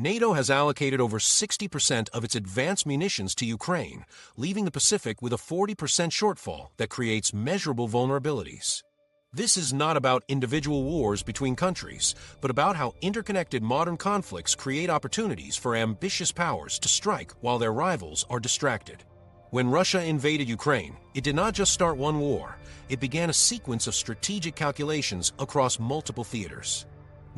NATO has allocated over 60% of its advanced munitions to Ukraine, leaving the Pacific with a 40% shortfall that creates measurable vulnerabilities. This is not about individual wars between countries, but about how interconnected modern conflicts create opportunities for ambitious powers to strike while their rivals are distracted. When Russia invaded Ukraine, it did not just start one war, it began a sequence of strategic calculations across multiple theaters.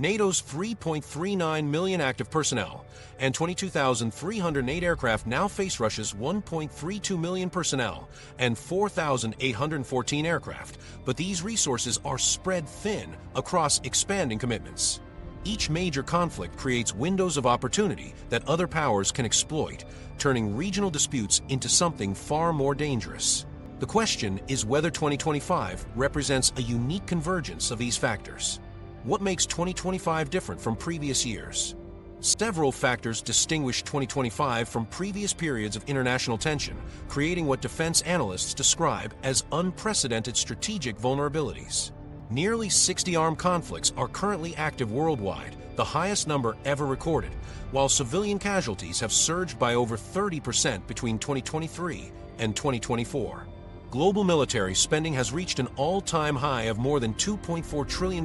NATO's 3.39 million active personnel and 22,308 aircraft now face Russia's 1.32 million personnel and 4,814 aircraft, but these resources are spread thin across expanding commitments. Each major conflict creates windows of opportunity that other powers can exploit, turning regional disputes into something far more dangerous. The question is whether 2025 represents a unique convergence of these factors. What makes 2025 different from previous years? Several factors distinguish 2025 from previous periods of international tension, creating what defense analysts describe as unprecedented strategic vulnerabilities. Nearly 60 armed conflicts are currently active worldwide, the highest number ever recorded, while civilian casualties have surged by over 30% between 2023 and 2024. Global military spending has reached an all-time high of more than $2.4 trillion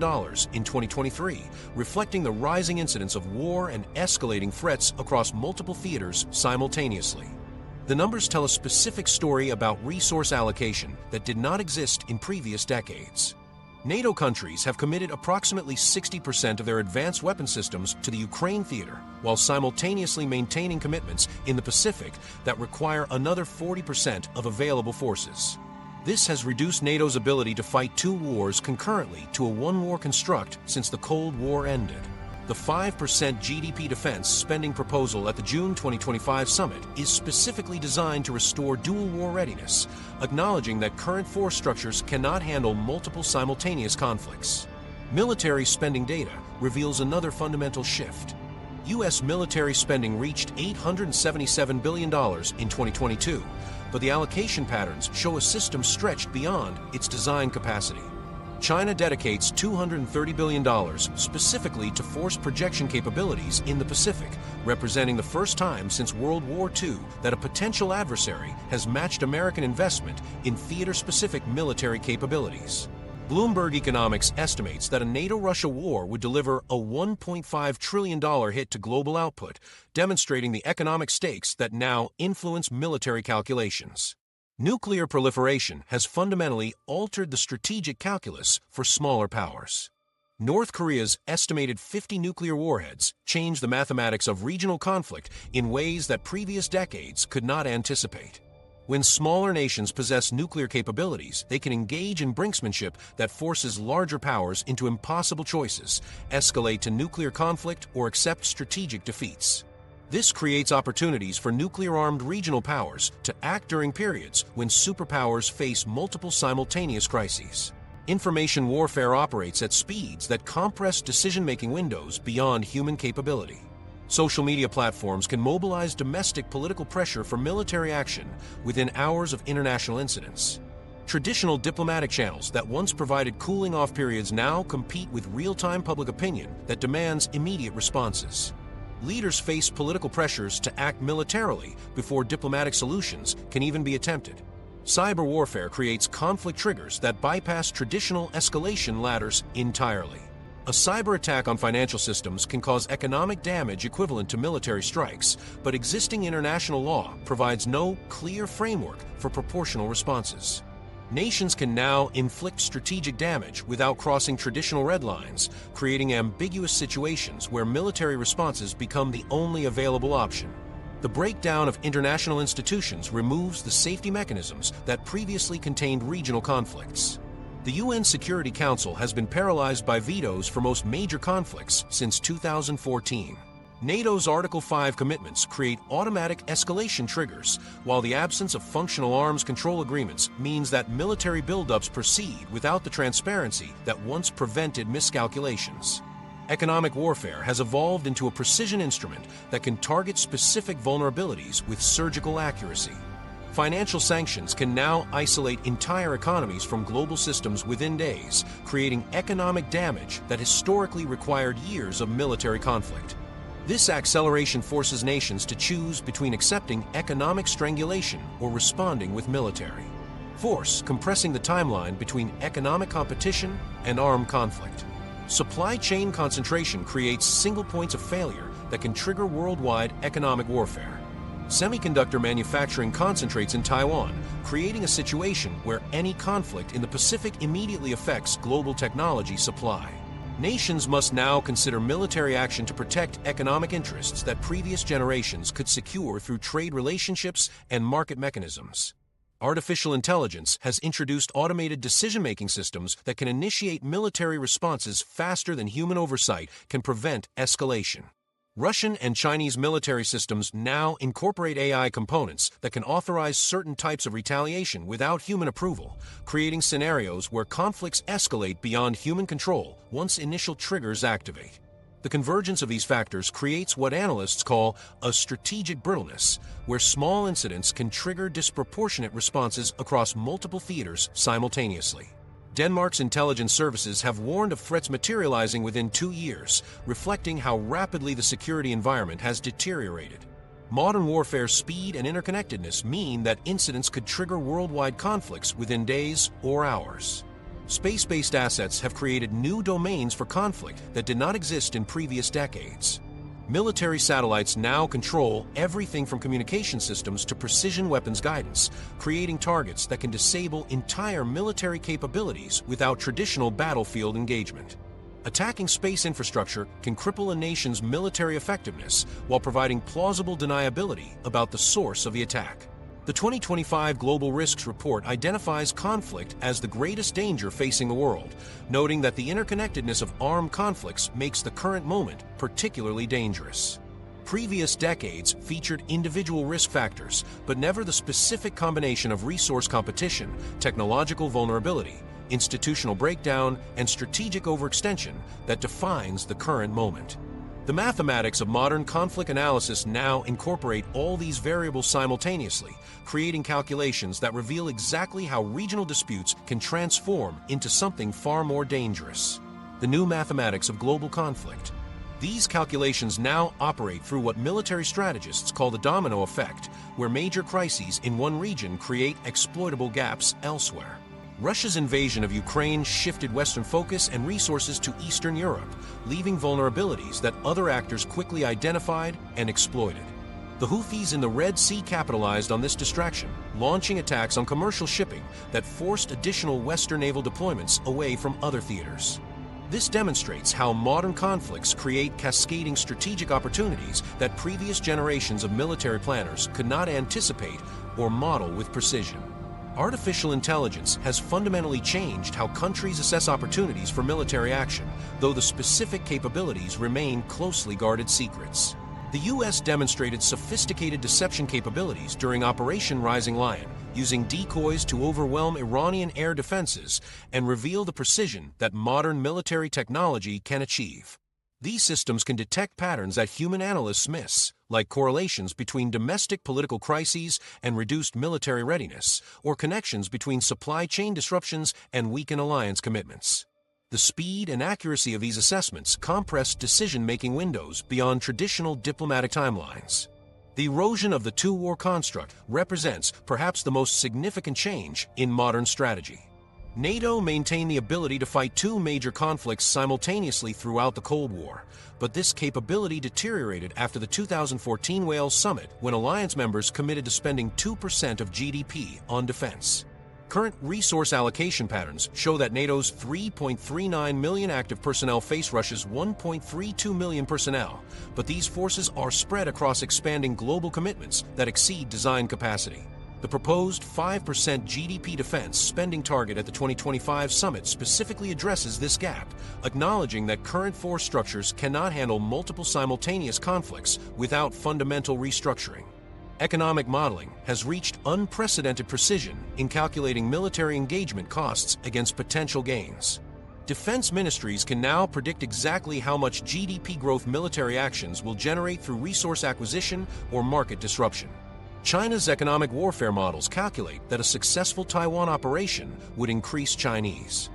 in 2023, reflecting the rising incidence of war and escalating threats across multiple theaters simultaneously. The numbers tell a specific story about resource allocation that did not exist in previous decades. NATO countries have committed approximately 60% of their advanced weapon systems to the Ukraine theater, while simultaneously maintaining commitments in the Pacific that require another 40% of available forces. This has reduced NATO's ability to fight two wars concurrently to a one-war construct since the Cold War ended. The 5% GDP defense spending proposal at the June 2025 summit is specifically designed to restore dual war readiness, acknowledging that current force structures cannot handle multiple simultaneous conflicts. Military spending data reveals another fundamental shift. U.S. military spending reached $877 billion in 2022, but the allocation patterns show a system stretched beyond its design capacity. China dedicates $230 billion specifically to force projection capabilities in the Pacific, representing the first time since World War II that a potential adversary has matched American investment in theater-specific military capabilities. Bloomberg Economics estimates that a NATO-Russia war would deliver a $1.5 trillion hit to global output, demonstrating the economic stakes that now influence military calculations. Nuclear proliferation has fundamentally altered the strategic calculus for smaller powers. North Korea's estimated 50 nuclear warheads changed the mathematics of regional conflict in ways that previous decades could not anticipate. When smaller nations possess nuclear capabilities, they can engage in brinkmanship that forces larger powers into impossible choices, escalate to nuclear conflict, or accept strategic defeats. This creates opportunities for nuclear-armed regional powers to act during periods when superpowers face multiple simultaneous crises. Information warfare operates at speeds that compress decision-making windows beyond human capability. Social media platforms can mobilize domestic political pressure for military action within hours of international incidents. Traditional diplomatic channels that once provided cooling-off periods now compete with real-time public opinion that demands immediate responses. Leaders face political pressures to act militarily before diplomatic solutions can even be attempted. Cyber warfare creates conflict triggers that bypass traditional escalation ladders entirely. A cyber attack on financial systems can cause economic damage equivalent to military strikes, but existing international law provides no clear framework for proportional responses. Nations can now inflict strategic damage without crossing traditional red lines, creating ambiguous situations where military responses become the only available option. The breakdown of international institutions removes the safety mechanisms that previously contained regional conflicts. The UN Security Council has been paralyzed by vetoes for most major conflicts since 2014. NATO's Article 5 commitments create automatic escalation triggers, while the absence of functional arms control agreements means that military buildups proceed without the transparency that once prevented miscalculations. Economic warfare has evolved into a precision instrument that can target specific vulnerabilities with surgical accuracy. Financial sanctions can now isolate entire economies from global systems within days, creating economic damage that historically required years of military conflict. This acceleration forces nations to choose between accepting economic strangulation or responding with military force, compressing the timeline between economic competition and armed conflict. Supply chain concentration creates single points of failure that can trigger worldwide economic warfare. Semiconductor manufacturing concentrates in Taiwan, creating a situation where any conflict in the Pacific immediately affects global technology supply. Nations must now consider military action to protect economic interests that previous generations could secure through trade relationships and market mechanisms. Artificial intelligence has introduced automated decision-making systems that can initiate military responses faster than human oversight can prevent escalation. Russian and Chinese military systems now incorporate AI components that can authorize certain types of retaliation without human approval, creating scenarios where conflicts escalate beyond human control once initial triggers activate. The convergence of these factors creates what analysts call a strategic brittleness, where small incidents can trigger disproportionate responses across multiple theaters simultaneously. Denmark's intelligence services have warned of threats materializing within 2 years, reflecting how rapidly the security environment has deteriorated. Modern warfare's speed and interconnectedness mean that incidents could trigger worldwide conflicts within days or hours. Space-based assets have created new domains for conflict that did not exist in previous decades. Military satellites now control everything from communication systems to precision weapons guidance, creating targets that can disable entire military capabilities without traditional battlefield engagement. Attacking space infrastructure can cripple a nation's military effectiveness while providing plausible deniability about the source of the attack. The 2025 Global Risks Report identifies conflict as the greatest danger facing the world, noting that the interconnectedness of armed conflicts makes the current moment particularly dangerous. Previous decades featured individual risk factors, but never the specific combination of resource competition, technological vulnerability, institutional breakdown, and strategic overextension that defines the current moment. The mathematics of modern conflict analysis now incorporate all these variables simultaneously, creating calculations that reveal exactly how regional disputes can transform into something far more dangerous. The new mathematics of global conflict. These calculations now operate through what military strategists call the domino effect, where major crises in one region create exploitable gaps elsewhere. Russia's invasion of Ukraine shifted Western focus and resources to Eastern Europe, leaving vulnerabilities that other actors quickly identified and exploited. The Houthis in the Red Sea capitalized on this distraction, launching attacks on commercial shipping that forced additional Western naval deployments away from other theaters. This demonstrates how modern conflicts create cascading strategic opportunities that previous generations of military planners could not anticipate or model with precision. Artificial intelligence has fundamentally changed how countries assess opportunities for military action, though the specific capabilities remain closely guarded secrets. The U.S. demonstrated sophisticated deception capabilities during Operation Rising Lion, using decoys to overwhelm Iranian air defenses and reveal the precision that modern military technology can achieve. These systems can detect patterns that human analysts miss, like correlations between domestic political crises and reduced military readiness, or connections between supply chain disruptions and weakened alliance commitments. The speed and accuracy of these assessments compress decision-making windows beyond traditional diplomatic timelines. The erosion of the two-war construct represents perhaps the most significant change in modern strategy. NATO maintained the ability to fight two major conflicts simultaneously throughout the Cold War, but this capability deteriorated after the 2014 Wales Summit when alliance members committed to spending 2% of GDP on defense. Current resource allocation patterns show that NATO's 3.39 million active personnel face Russia's 1.32 million personnel, but these forces are spread across expanding global commitments that exceed design capacity. The proposed 5% GDP defense spending target at the 2025 summit specifically addresses this gap, acknowledging that current force structures cannot handle multiple simultaneous conflicts without fundamental restructuring. Economic modeling has reached unprecedented precision in calculating military engagement costs against potential gains. Defense ministries can now predict exactly how much GDP growth military actions will generate through resource acquisition or market disruption. China's economic warfare models calculate that a successful Taiwan operation would increase Chinese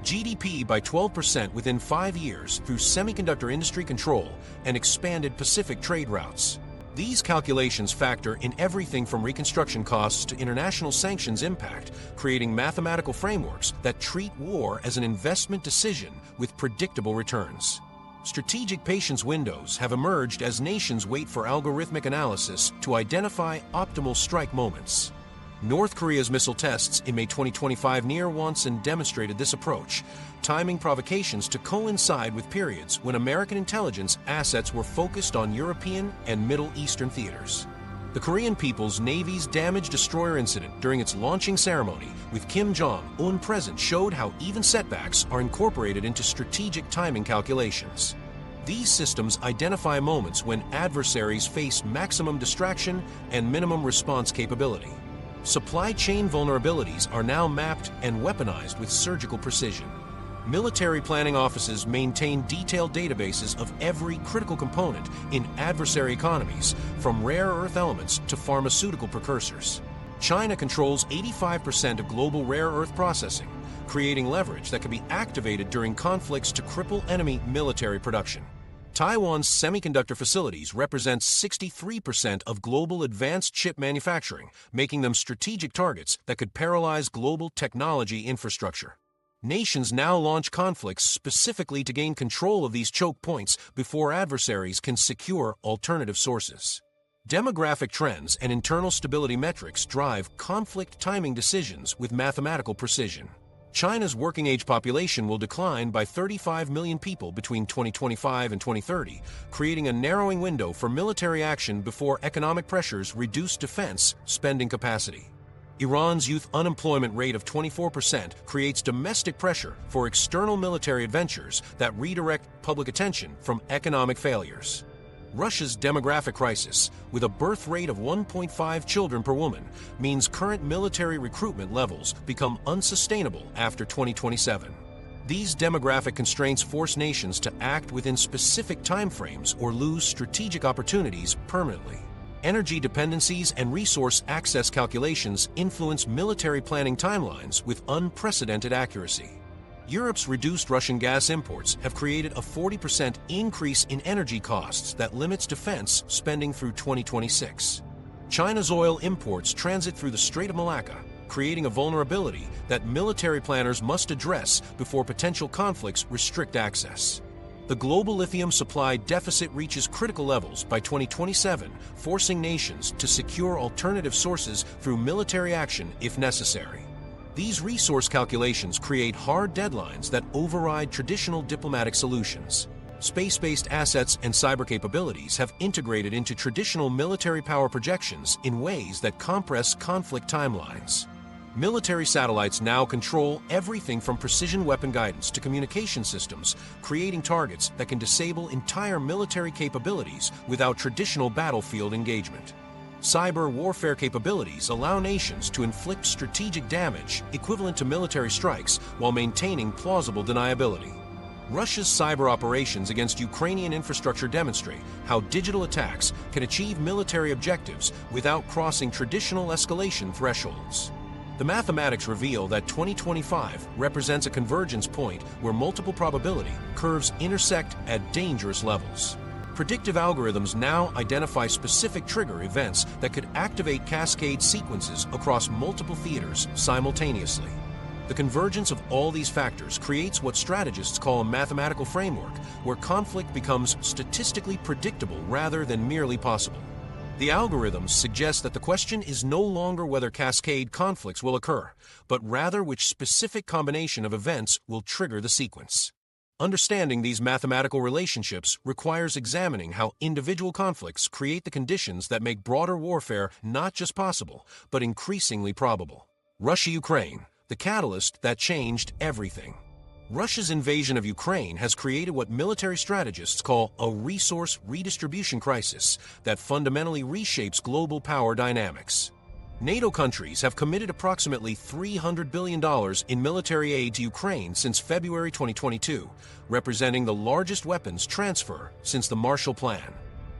GDP by 12% within 5 years through semiconductor industry control and expanded Pacific trade routes. These calculations factor in everything from reconstruction costs to international sanctions impact, creating mathematical frameworks that treat war as an investment decision with predictable returns. Strategic patience windows have emerged as nations wait for algorithmic analysis to identify optimal strike moments. North Korea's missile tests in May 2025 near once and demonstrated this approach, timing provocations to coincide with periods when American intelligence assets were focused on European and Middle Eastern theaters. The Korean People's Navy's damage destroyer incident during its launching ceremony with Kim Jong-un present showed how even setbacks are incorporated into strategic timing calculations. These systems identify moments when adversaries face maximum distraction and minimum response capability. Supply chain vulnerabilities are now mapped and weaponized with surgical precision. Military planning offices maintain detailed databases of every critical component in adversary economies, from rare earth elements to pharmaceutical precursors. China controls 85% of global rare earth processing, creating leverage that can be activated during conflicts to cripple enemy military production. Taiwan's semiconductor facilities represent 63% of global advanced chip manufacturing, making them strategic targets that could paralyze global technology infrastructure. Nations now launch conflicts specifically to gain control of these choke points before adversaries can secure alternative sources. Demographic trends and internal stability metrics drive conflict timing decisions with mathematical precision. China's working-age population will decline by 35 million people between 2025 and 2030, creating a narrowing window for military action before economic pressures reduce defense spending capacity. Iran's youth unemployment rate of 24% creates domestic pressure for external military adventures that redirect public attention from economic failures. Russia's demographic crisis, with a birth rate of 1.5 children per woman, means current military recruitment levels become unsustainable after 2027. These demographic constraints force nations to act within specific timeframes or lose strategic opportunities permanently. Energy dependencies and resource access calculations influence military planning timelines with unprecedented accuracy. Europe's reduced Russian gas imports have created a 40% increase in energy costs that limits defense spending through 2026. China's oil imports transit through the Strait of Malacca, creating a vulnerability that military planners must address before potential conflicts restrict access. The global lithium supply deficit reaches critical levels by 2027, forcing nations to secure alternative sources through military action if necessary. These resource calculations create hard deadlines that override traditional diplomatic solutions. Space-based assets and cyber capabilities have integrated into traditional military power projections in ways that compress conflict timelines. Military satellites now control everything from precision weapon guidance to communication systems, creating targets that can disable entire military capabilities without traditional battlefield engagement. Cyber warfare capabilities allow nations to inflict strategic damage equivalent to military strikes while maintaining plausible deniability. Russia's cyber operations against Ukrainian infrastructure demonstrate how digital attacks can achieve military objectives without crossing traditional escalation thresholds. The mathematics reveal that 2025 represents a convergence point where multiple probability curves intersect at dangerous levels. Predictive algorithms now identify specific trigger events that could activate cascade sequences across multiple theaters simultaneously. The convergence of all these factors creates what strategists call a mathematical framework, where conflict becomes statistically predictable rather than merely possible. The algorithms suggest that the question is no longer whether cascade conflicts will occur, but rather which specific combination of events will trigger the sequence. Understanding these mathematical relationships requires examining how individual conflicts create the conditions that make broader warfare not just possible, but increasingly probable. Russia-Ukraine, the catalyst that changed everything. Russia's invasion of Ukraine has created what military strategists call a resource redistribution crisis that fundamentally reshapes global power dynamics. NATO countries have committed approximately $300 billion in military aid to Ukraine since February 2022, representing the largest weapons transfer since the Marshall Plan.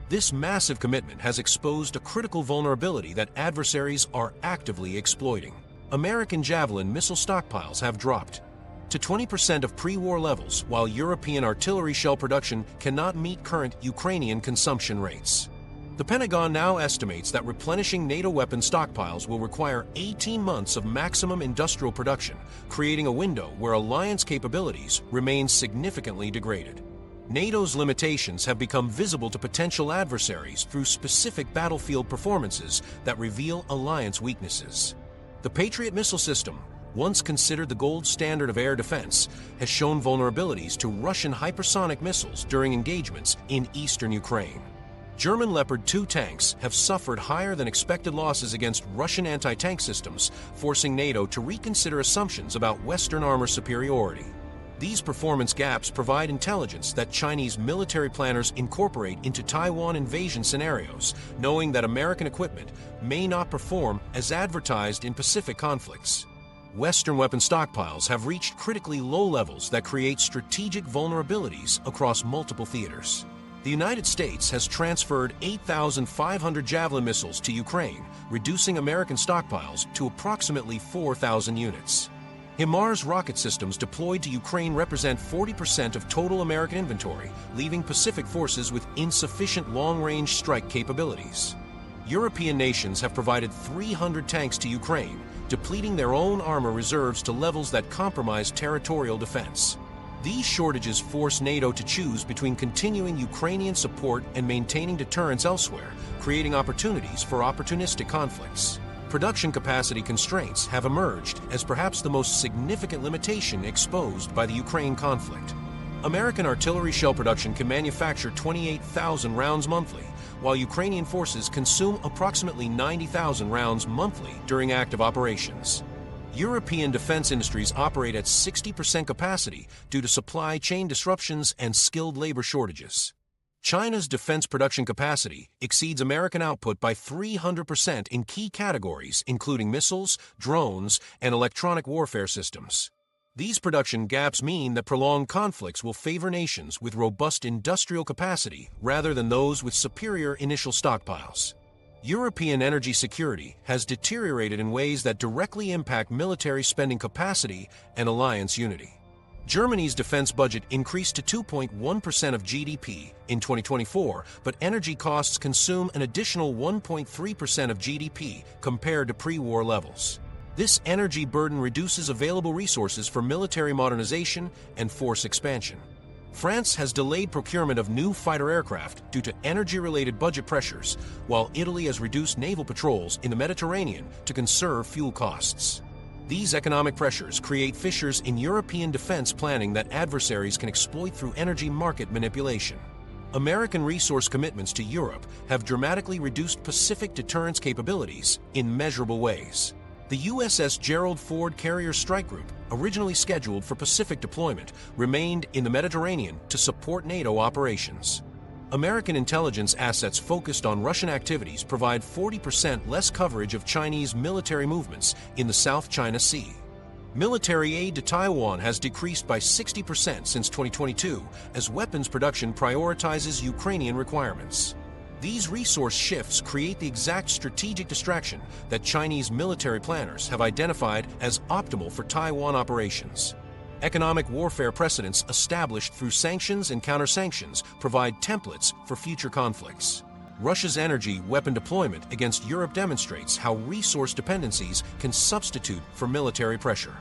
This massive commitment has exposed a critical vulnerability that adversaries are actively exploiting. American Javelin missile stockpiles have dropped. to 20% of pre-war levels, while European artillery shell production cannot meet current Ukrainian consumption rates. The Pentagon now estimates that replenishing NATO weapon stockpiles will require 18 months of maximum industrial production, creating a window where alliance capabilities remain significantly degraded. NATO's limitations have become visible to potential adversaries through specific battlefield performances that reveal alliance weaknesses. The Patriot missile system, once considered the gold standard of air defense, has shown vulnerabilities to Russian hypersonic missiles during engagements in eastern Ukraine. German Leopard 2 tanks have suffered higher than expected losses against Russian anti-tank systems, forcing NATO to reconsider assumptions about Western armor superiority. These performance gaps provide intelligence that Chinese military planners incorporate into Taiwan invasion scenarios, knowing that American equipment may not perform as advertised in Pacific conflicts. Western weapon stockpiles have reached critically low levels that create strategic vulnerabilities across multiple theaters. The United States has transferred 8,500 Javelin missiles to Ukraine, reducing American stockpiles to approximately 4,000 units. HIMARS rocket systems deployed to Ukraine represent 40% of total American inventory, leaving Pacific forces with insufficient long-range strike capabilities. European nations have provided 300 tanks to Ukraine, depleting their own armor reserves to levels that compromise territorial defense. These shortages force NATO to choose between continuing Ukrainian support and maintaining deterrence elsewhere, creating opportunities for opportunistic conflicts. Production capacity constraints have emerged as perhaps the most significant limitation exposed by the Ukraine conflict. American artillery shell production can manufacture 28,000 rounds monthly, while Ukrainian forces consume approximately 90,000 rounds monthly during active operations. European defense industries operate at 60% capacity due to supply chain disruptions and skilled labor shortages. China's defense production capacity exceeds American output by 300% in key categories, including missiles, drones, and electronic warfare systems. These production gaps mean that prolonged conflicts will favor nations with robust industrial capacity rather than those with superior initial stockpiles. European energy security has deteriorated in ways that directly impact military spending capacity and alliance unity. Germany's defense budget increased to 2.1% of GDP in 2024, but energy costs consume an additional 1.3% of GDP compared to pre-war levels. This energy burden reduces available resources for military modernization and force expansion. France has delayed procurement of new fighter aircraft due to energy-related budget pressures, while Italy has reduced naval patrols in the Mediterranean to conserve fuel costs. These economic pressures create fissures in European defense planning that adversaries can exploit through energy market manipulation. American resource commitments to Europe have dramatically reduced Pacific deterrence capabilities in measurable ways. The USS Gerald Ford Carrier Strike Group, originally scheduled for Pacific deployment, remained in the Mediterranean to support NATO operations. American intelligence assets focused on Russian activities provide 40% less coverage of Chinese military movements in the South China Sea. Military aid to Taiwan has decreased by 60% since 2022 as weapons production prioritizes Ukrainian requirements. These resource shifts create the exact strategic distraction that Chinese military planners have identified as optimal for Taiwan operations. Economic warfare precedents established through sanctions and counter-sanctions provide templates for future conflicts. Russia's energy weapon deployment against Europe demonstrates how resource dependencies can substitute for military pressure.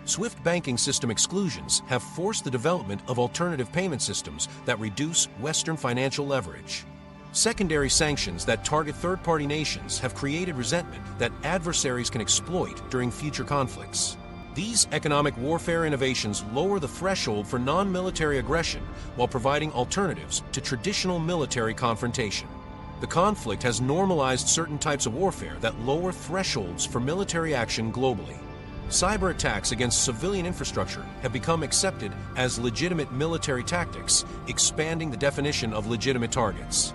SWIFT banking system exclusions have forced the development of alternative payment systems that reduce Western financial leverage. Secondary sanctions that target third-party nations have created resentment that adversaries can exploit during future conflicts. These economic warfare innovations lower the threshold for non-military aggression while providing alternatives to traditional military confrontation. The conflict has normalized certain types of warfare that lower thresholds for military action globally. Cyber attacks against civilian infrastructure have become accepted as legitimate military tactics, expanding the definition of legitimate targets.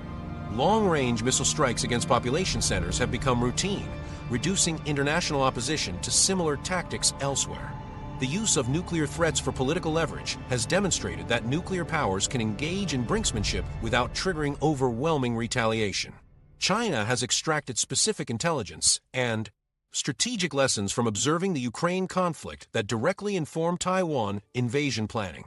Long-range missile strikes against population centers have become routine, reducing international opposition to similar tactics elsewhere. The use of nuclear threats for political leverage has demonstrated that nuclear powers can engage in brinkmanship without triggering overwhelming retaliation. China has extracted specific intelligence and Strategic lessons from observing the Ukraine conflict that directly inform Taiwan invasion planning.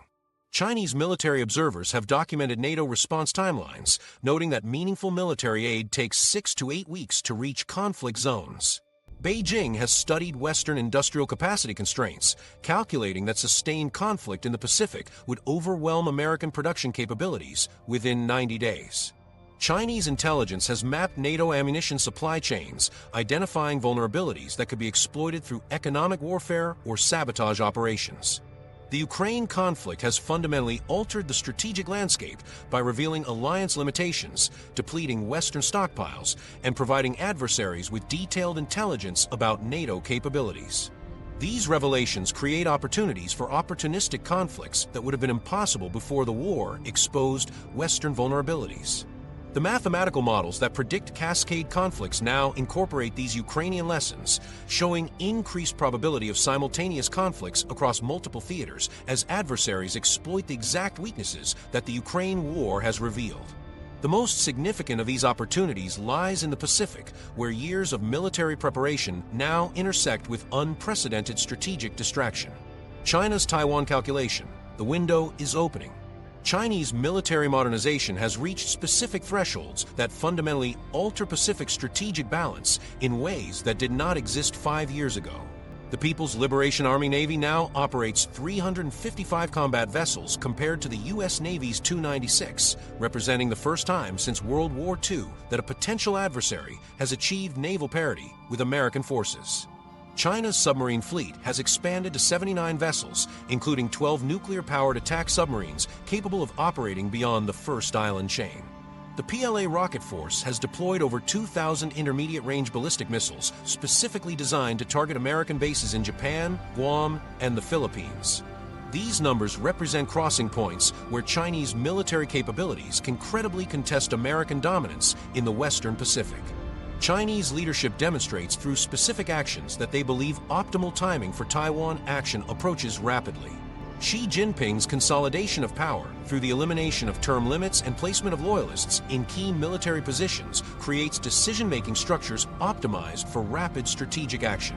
Chinese military observers have documented NATO response timelines, noting that meaningful military aid takes 6 to 8 weeks to reach conflict zones. Beijing has studied Western industrial capacity constraints, calculating that sustained conflict in the Pacific would overwhelm American production capabilities within 90 days. Chinese intelligence has mapped NATO ammunition supply chains, identifying vulnerabilities that could be exploited through economic warfare or sabotage operations. The Ukraine conflict has fundamentally altered the strategic landscape by revealing alliance limitations, depleting Western stockpiles, and providing adversaries with detailed intelligence about NATO capabilities. These revelations create opportunities for opportunistic conflicts that would have been impossible before the war exposed Western vulnerabilities. The mathematical models that predict cascade conflicts now incorporate these Ukrainian lessons, showing increased probability of simultaneous conflicts across multiple theaters as adversaries exploit the exact weaknesses that the Ukraine war has revealed. The most significant of these opportunities lies in the Pacific, where years of military preparation now intersect with unprecedented strategic distraction. China's Taiwan calculation: the window is opening. Chinese military modernization has reached specific thresholds that fundamentally alter Pacific strategic balance in ways that did not exist 5 years ago. The People's Liberation Army Navy now operates 355 combat vessels compared to the U.S. Navy's 296, representing the first time since World War II that a potential adversary has achieved naval parity with American forces. China's submarine fleet has expanded to 79 vessels, including 12 nuclear-powered attack submarines capable of operating beyond the first island chain. The PLA rocket force has deployed over 2,000 intermediate-range ballistic missiles specifically designed to target American bases in Japan, Guam, and the Philippines. These numbers represent crossing points where Chinese military capabilities can credibly contest American dominance in the Western Pacific. Chinese leadership demonstrates through specific actions that they believe optimal timing for Taiwan action approaches rapidly. Xi Jinping's consolidation of power through the elimination of term limits and placement of loyalists in key military positions creates decision-making structures optimized for rapid strategic action.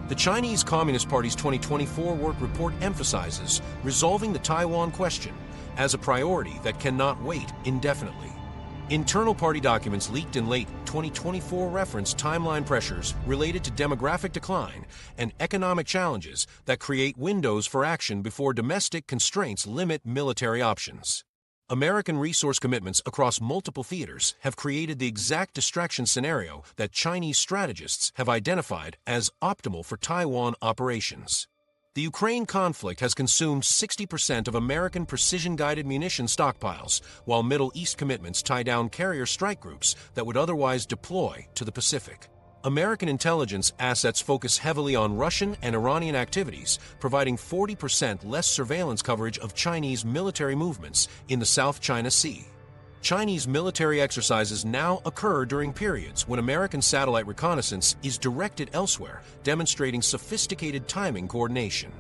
The Chinese Communist Party's 2024 work report emphasizes resolving the Taiwan question as a priority that cannot wait indefinitely. Internal party documents leaked in late 2024 reference timeline pressures related to demographic decline and economic challenges that create windows for action before domestic constraints limit military options. American resource commitments across multiple theaters have created the exact distraction scenario that Chinese strategists have identified as optimal for Taiwan operations. The Ukraine conflict has consumed 60% of American precision-guided munition stockpiles, while Middle East commitments tie down carrier strike groups that would otherwise deploy to the Pacific. American intelligence assets focus heavily on Russian and Iranian activities, providing 40% less surveillance coverage of Chinese military movements in the South China Sea. Chinese military exercises now occur during periods when American satellite reconnaissance is directed elsewhere, demonstrating sophisticated timing coordination.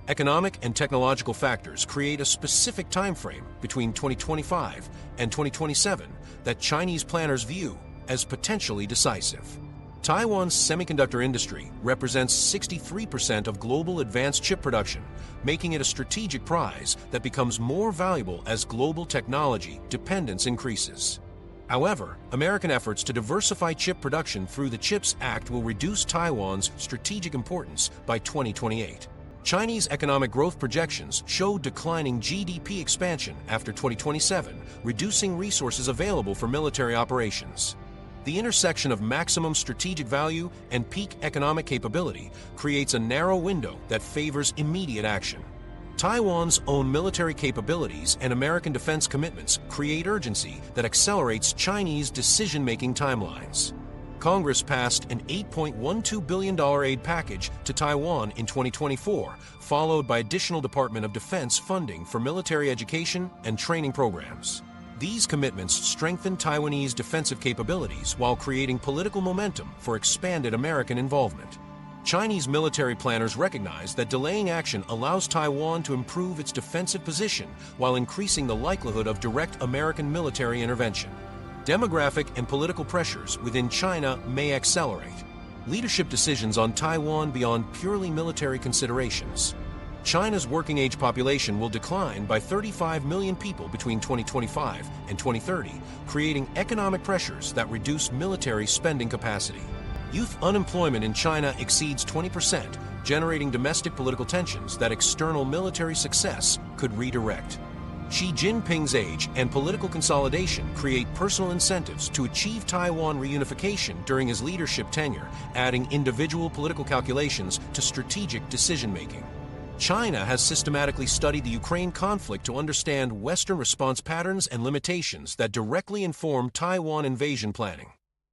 Economic and technological factors create a specific time frame between 2025 and 2027 that Chinese planners view as potentially decisive. Taiwan's semiconductor industry represents 63% of global advanced chip production, making it a strategic prize that becomes more valuable as global technology dependence increases. However, American efforts to diversify chip production through the CHIPS Act will reduce Taiwan's strategic importance by 2028. Chinese economic growth projections show declining GDP expansion after 2027, reducing resources available for military operations. The intersection of maximum strategic value and peak economic capability creates a narrow window that favors immediate action. Taiwan's own military capabilities and American defense commitments create urgency that accelerates Chinese decision-making timelines. Congress passed an $8.12 billion aid package to Taiwan in 2024, followed by additional Department of Defense funding for military education and training programs. These commitments strengthen Taiwanese defensive capabilities while creating political momentum for expanded American involvement. Chinese military planners recognize that delaying action allows Taiwan to improve its defensive position while increasing the likelihood of direct American military intervention. Demographic and political pressures within China may accelerate. Leadership decisions on Taiwan beyond purely military considerations. China's working-age population will decline by 35 million people between 2025 and 2030, creating economic pressures that reduce military spending capacity. Youth unemployment in China exceeds 20%, generating domestic political tensions that external military success could redirect. Xi Jinping's age and political consolidation create personal incentives to achieve Taiwan reunification during his leadership tenure, adding individual political calculations to strategic decision-making. China has systematically studied the Ukraine conflict to understand Western response patterns and limitations that directly inform Taiwan invasion planning.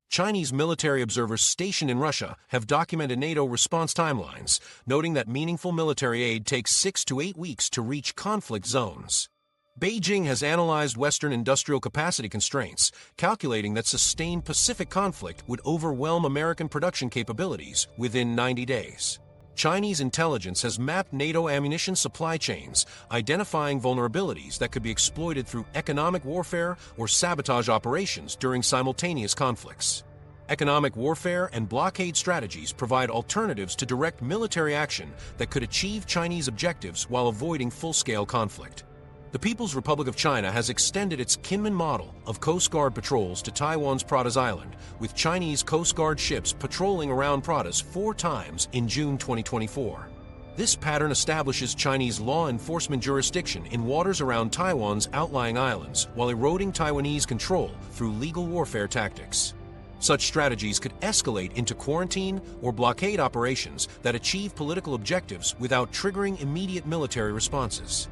Chinese military observers stationed in Russia have documented NATO response timelines, noting that meaningful military aid takes 6 to 8 weeks to reach conflict zones. Beijing has analyzed Western industrial capacity constraints, calculating that sustained Pacific conflict would overwhelm American production capabilities within 90 days. Chinese intelligence has mapped NATO ammunition supply chains, identifying vulnerabilities that could be exploited through economic warfare or sabotage operations during simultaneous conflicts. Economic warfare and blockade strategies provide alternatives to direct military action that could achieve Chinese objectives while avoiding full-scale conflict. The People's Republic of China has extended its Kinmen model of Coast Guard patrols to Taiwan's Pratas Island, with Chinese Coast Guard ships patrolling around Pratas 4 times in June 2024. This pattern establishes Chinese law enforcement jurisdiction in waters around Taiwan's outlying islands while eroding Taiwanese control through legal warfare tactics. Such strategies could escalate into quarantine or blockade operations that achieve political objectives without triggering immediate military responses.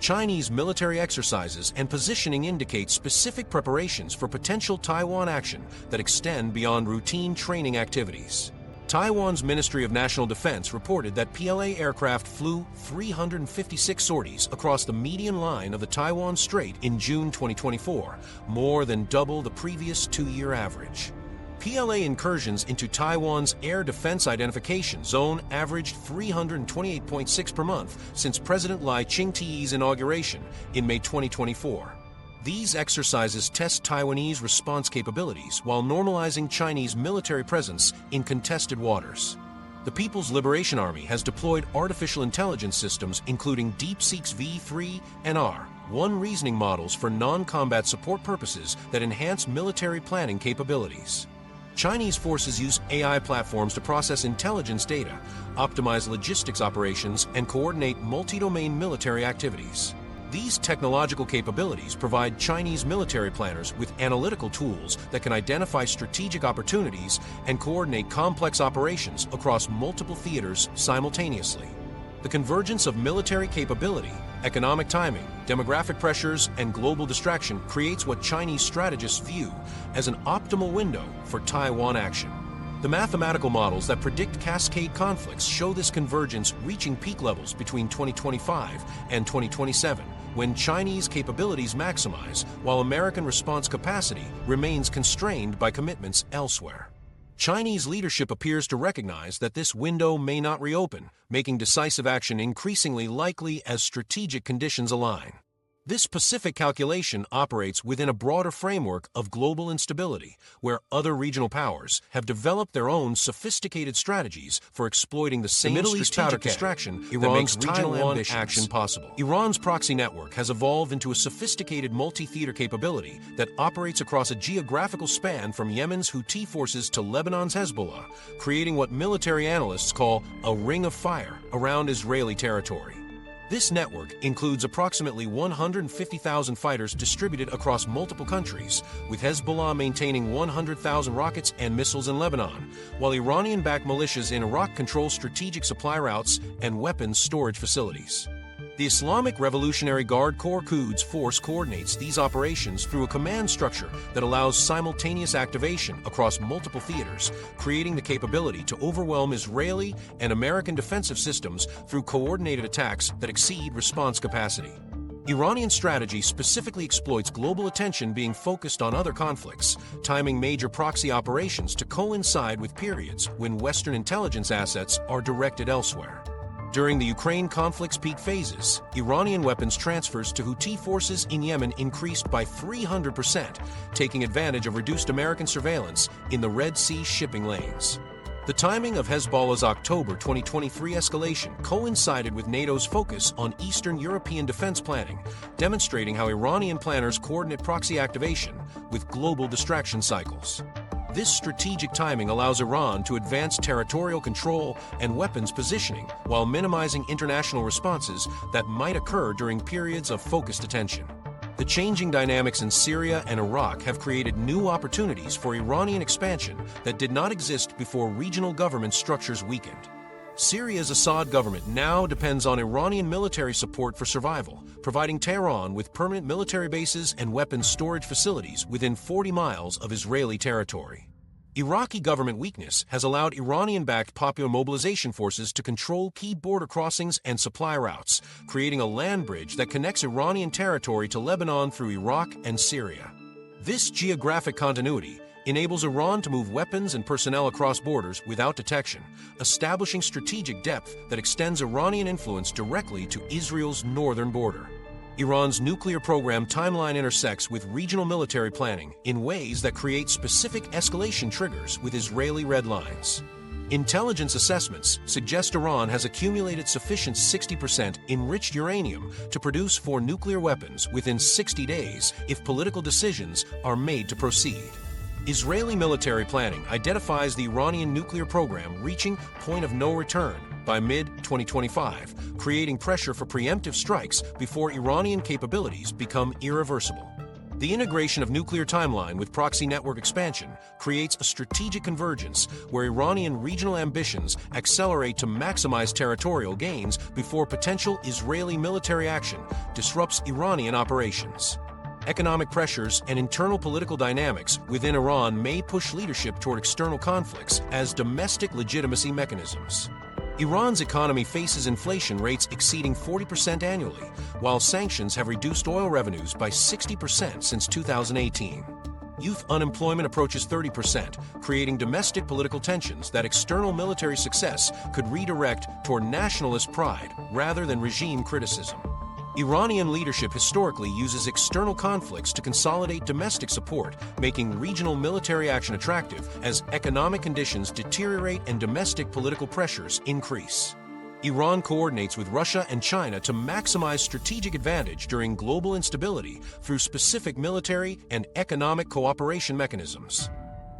Chinese military exercises and positioning indicate specific preparations for potential Taiwan action that extend beyond routine training activities. Taiwan's Ministry of National Defense reported that PLA aircraft flew 356 sorties across the median line of the Taiwan Strait in June 2024, more than double the previous 2-year average. PLA incursions into Taiwan's Air Defense Identification Zone averaged 328.6 per month since President Lai Ching-te's inauguration in May 2024. These exercises test Taiwanese response capabilities while normalizing Chinese military presence in contested waters. The People's Liberation Army has deployed artificial intelligence systems including DeepSeek's V3 and R1 reasoning models for non-combat support purposes that enhance military planning capabilities. Chinese forces use AI platforms to process intelligence data, optimize logistics operations, and coordinate multi-domain military activities. These technological capabilities provide Chinese military planners with analytical tools that can identify strategic opportunities and coordinate complex operations across multiple theaters simultaneously. The convergence of military capability, economic timing, demographic pressures, and global distraction creates what Chinese strategists view as an optimal window for Taiwan action. The mathematical models that predict cascade conflicts show this convergence reaching peak levels between 2025 and 2027, when Chinese capabilities maximize while American response capacity remains constrained by commitments elsewhere. Chinese leadership appears to recognize that this window may not reopen, making decisive action increasingly likely as strategic conditions align. This Pacific calculation operates within a broader framework of global instability, where other regional powers have developed their own sophisticated strategies for exploiting the same Middle East strategic powder keg, distraction that Iran's makes regional Taiwan ambitions. action possible. Iran's proxy network has evolved into a sophisticated multi-theater capability that operates across a geographical span from Yemen's Houthi forces to Lebanon's Hezbollah, creating what military analysts call a ring of fire around Israeli territory. This network includes approximately 150,000 fighters distributed across multiple countries, with Hezbollah maintaining 100,000 rockets and missiles in Lebanon, while Iranian-backed militias in Iraq control strategic supply routes and weapons storage facilities. The Islamic Revolutionary Guard Corps Quds Force coordinates these operations through a command structure that allows simultaneous activation across multiple theaters, creating the capability to overwhelm Israeli and American defensive systems through coordinated attacks that exceed response capacity. Iranian strategy specifically exploits global attention being focused on other conflicts, timing major proxy operations to coincide with periods when Western intelligence assets are directed elsewhere. During the Ukraine conflict's peak phases, Iranian weapons transfers to Houthi forces in Yemen increased by 300%, taking advantage of reduced American surveillance in the Red Sea shipping lanes. The timing of Hezbollah's October 2023 escalation coincided with NATO's focus on Eastern European defense planning, demonstrating how Iranian planners coordinate proxy activation with global distraction cycles. This strategic timing allows Iran to advance territorial control and weapons positioning while minimizing international responses that might occur during periods of focused attention. The changing dynamics in Syria and Iraq have created new opportunities for Iranian expansion that did not exist before regional government structures weakened. Syria's Assad government now depends on Iranian military support for survival, providing Tehran with permanent military bases and weapons storage facilities within 40 miles of Israeli territory. Iraqi government weakness has allowed Iranian-backed popular mobilization forces to control key border crossings and supply routes, creating a land bridge that connects Iranian territory to Lebanon through Iraq and Syria. This geographic continuity enables Iran to move weapons and personnel across borders without detection, establishing strategic depth that extends Iranian influence directly to Israel's northern border. Iran's nuclear program timeline intersects with regional military planning in ways that create specific escalation triggers with Israeli red lines. Intelligence assessments suggest Iran has accumulated sufficient 60% enriched uranium to produce 4 nuclear weapons within 60 days if political decisions are made to proceed. Israeli military planning identifies the Iranian nuclear program reaching point of no return by mid-2025, creating pressure for preemptive strikes before Iranian capabilities become irreversible. The integration of nuclear timeline with proxy network expansion creates a strategic convergence where Iranian regional ambitions accelerate to maximize territorial gains before potential Israeli military action disrupts Iranian operations. Economic pressures and internal political dynamics within Iran may push leadership toward external conflicts as domestic legitimacy mechanisms. Iran's economy faces inflation rates exceeding 40% annually, while sanctions have reduced oil revenues by 60% since 2018. Youth unemployment approaches 30%, creating domestic political tensions that external military success could redirect toward nationalist pride rather than regime criticism. Iranian leadership historically uses external conflicts to consolidate domestic support, making regional military action attractive as economic conditions deteriorate and domestic political pressures increase. Iran coordinates with Russia and China to maximize strategic advantage during global instability through specific military and economic cooperation mechanisms.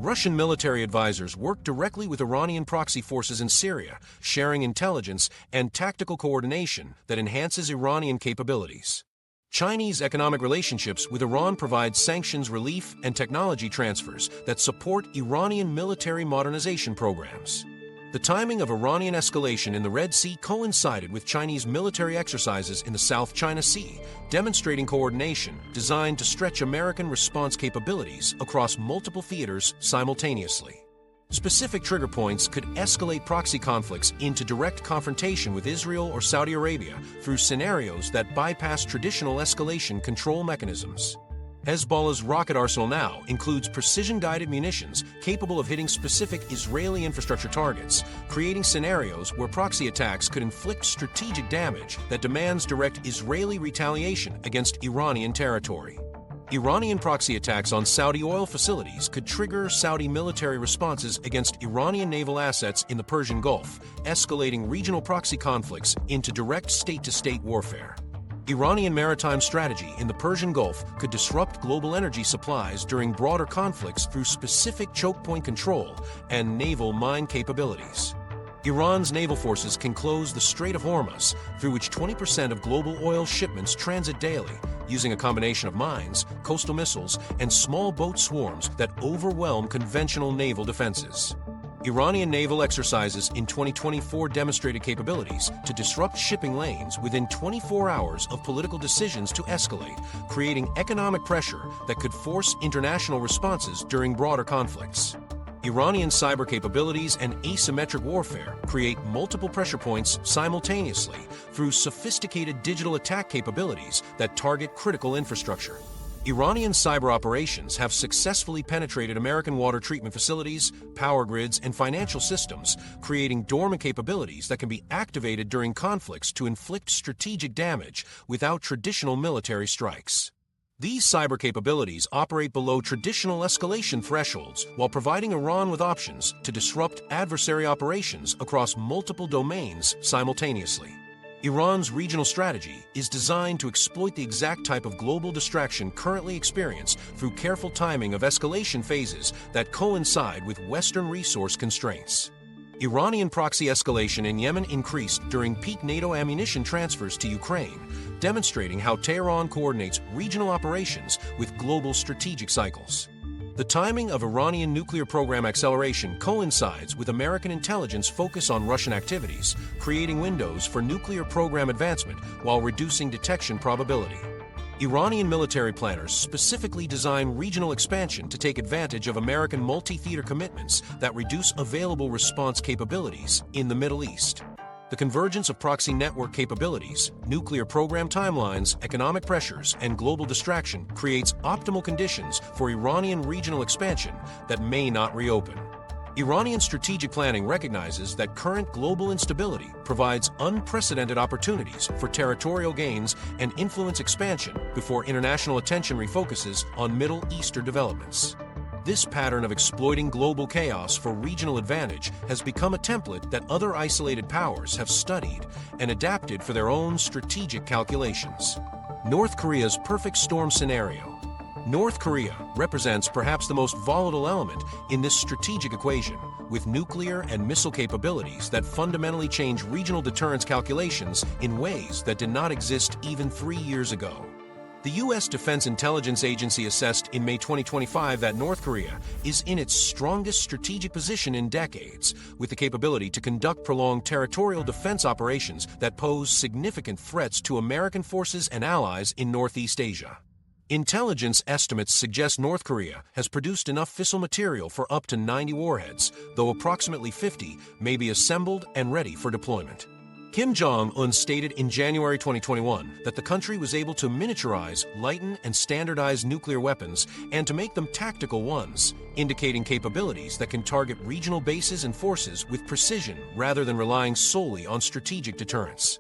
Russian military advisors work directly with Iranian proxy forces in Syria, sharing intelligence and tactical coordination that enhances Iranian capabilities. Chinese economic relationships with Iran provide sanctions relief and technology transfers that support Iranian military modernization programs. The timing of Iranian escalation in the Red Sea coincided with Chinese military exercises in the South China Sea, demonstrating coordination designed to stretch American response capabilities across multiple theaters simultaneously. Specific trigger points could escalate proxy conflicts into direct confrontation with Israel or Saudi Arabia through scenarios that bypass traditional escalation control mechanisms. Hezbollah's rocket arsenal now includes precision-guided munitions capable of hitting specific Israeli infrastructure targets, creating scenarios where proxy attacks could inflict strategic damage that demands direct Israeli retaliation against Iranian territory. Iranian proxy attacks on Saudi oil facilities could trigger Saudi military responses against Iranian naval assets in the Persian Gulf, escalating regional proxy conflicts into direct state-to-state warfare. Iranian maritime strategy in the Persian Gulf could disrupt global energy supplies during broader conflicts through specific choke point control and naval mine capabilities. Iran's naval forces can close the Strait of Hormuz, through which 20% of global oil shipments transit daily, using a combination of mines, coastal missiles, and small boat swarms that overwhelm conventional naval defenses. Iranian naval exercises in 2024 demonstrated capabilities to disrupt shipping lanes within 24 hours of political decisions to escalate, creating economic pressure that could force international responses during broader conflicts. Iranian cyber capabilities and asymmetric warfare create multiple pressure points simultaneously through sophisticated digital attack capabilities that target critical infrastructure. Iranian cyber operations have successfully penetrated American water treatment facilities, power grids, and financial systems, creating dormant capabilities that can be activated during conflicts to inflict strategic damage without traditional military strikes. These cyber capabilities operate below traditional escalation thresholds while providing Iran with options to disrupt adversary operations across multiple domains simultaneously. Iran's regional strategy is designed to exploit the exact type of global distraction currently experienced through careful timing of escalation phases that coincide with Western resource constraints. Iranian proxy escalation in Yemen increased during peak NATO ammunition transfers to Ukraine, demonstrating how Tehran coordinates regional operations with global strategic cycles. The timing of Iranian nuclear program acceleration coincides with American intelligence focus on Russian activities, creating windows for nuclear program advancement while reducing detection probability. Iranian military planners specifically design regional expansion to take advantage of American multi-theater commitments that reduce available response capabilities in the Middle East. The convergence of proxy network capabilities, nuclear program timelines, economic pressures, and global distraction creates optimal conditions for Iranian regional expansion that may not reopen. Iranian strategic planning recognizes that current global instability provides unprecedented opportunities for territorial gains and influence expansion before international attention refocuses on Middle Eastern developments. This pattern of exploiting global chaos for regional advantage has become a template that other isolated powers have studied and adapted for their own strategic calculations. North Korea's perfect storm scenario. North Korea represents perhaps the most volatile element in this strategic equation, with nuclear and missile capabilities that fundamentally change regional deterrence calculations in ways that did not exist even 3 years ago. The U.S. Defense Intelligence Agency assessed in May 2025 that North Korea is in its strongest strategic position in decades, with the capability to conduct prolonged territorial defense operations that pose significant threats to American forces and allies in Northeast Asia. Intelligence estimates suggest North Korea has produced enough fissile material for up to 90 warheads, though approximately 50 may be assembled and ready for deployment. Kim Jong-un stated in January 2021 that the country was able to miniaturize, lighten, and standardize nuclear weapons and to make them tactical ones, indicating capabilities that can target regional bases and forces with precision rather than relying solely on strategic deterrence.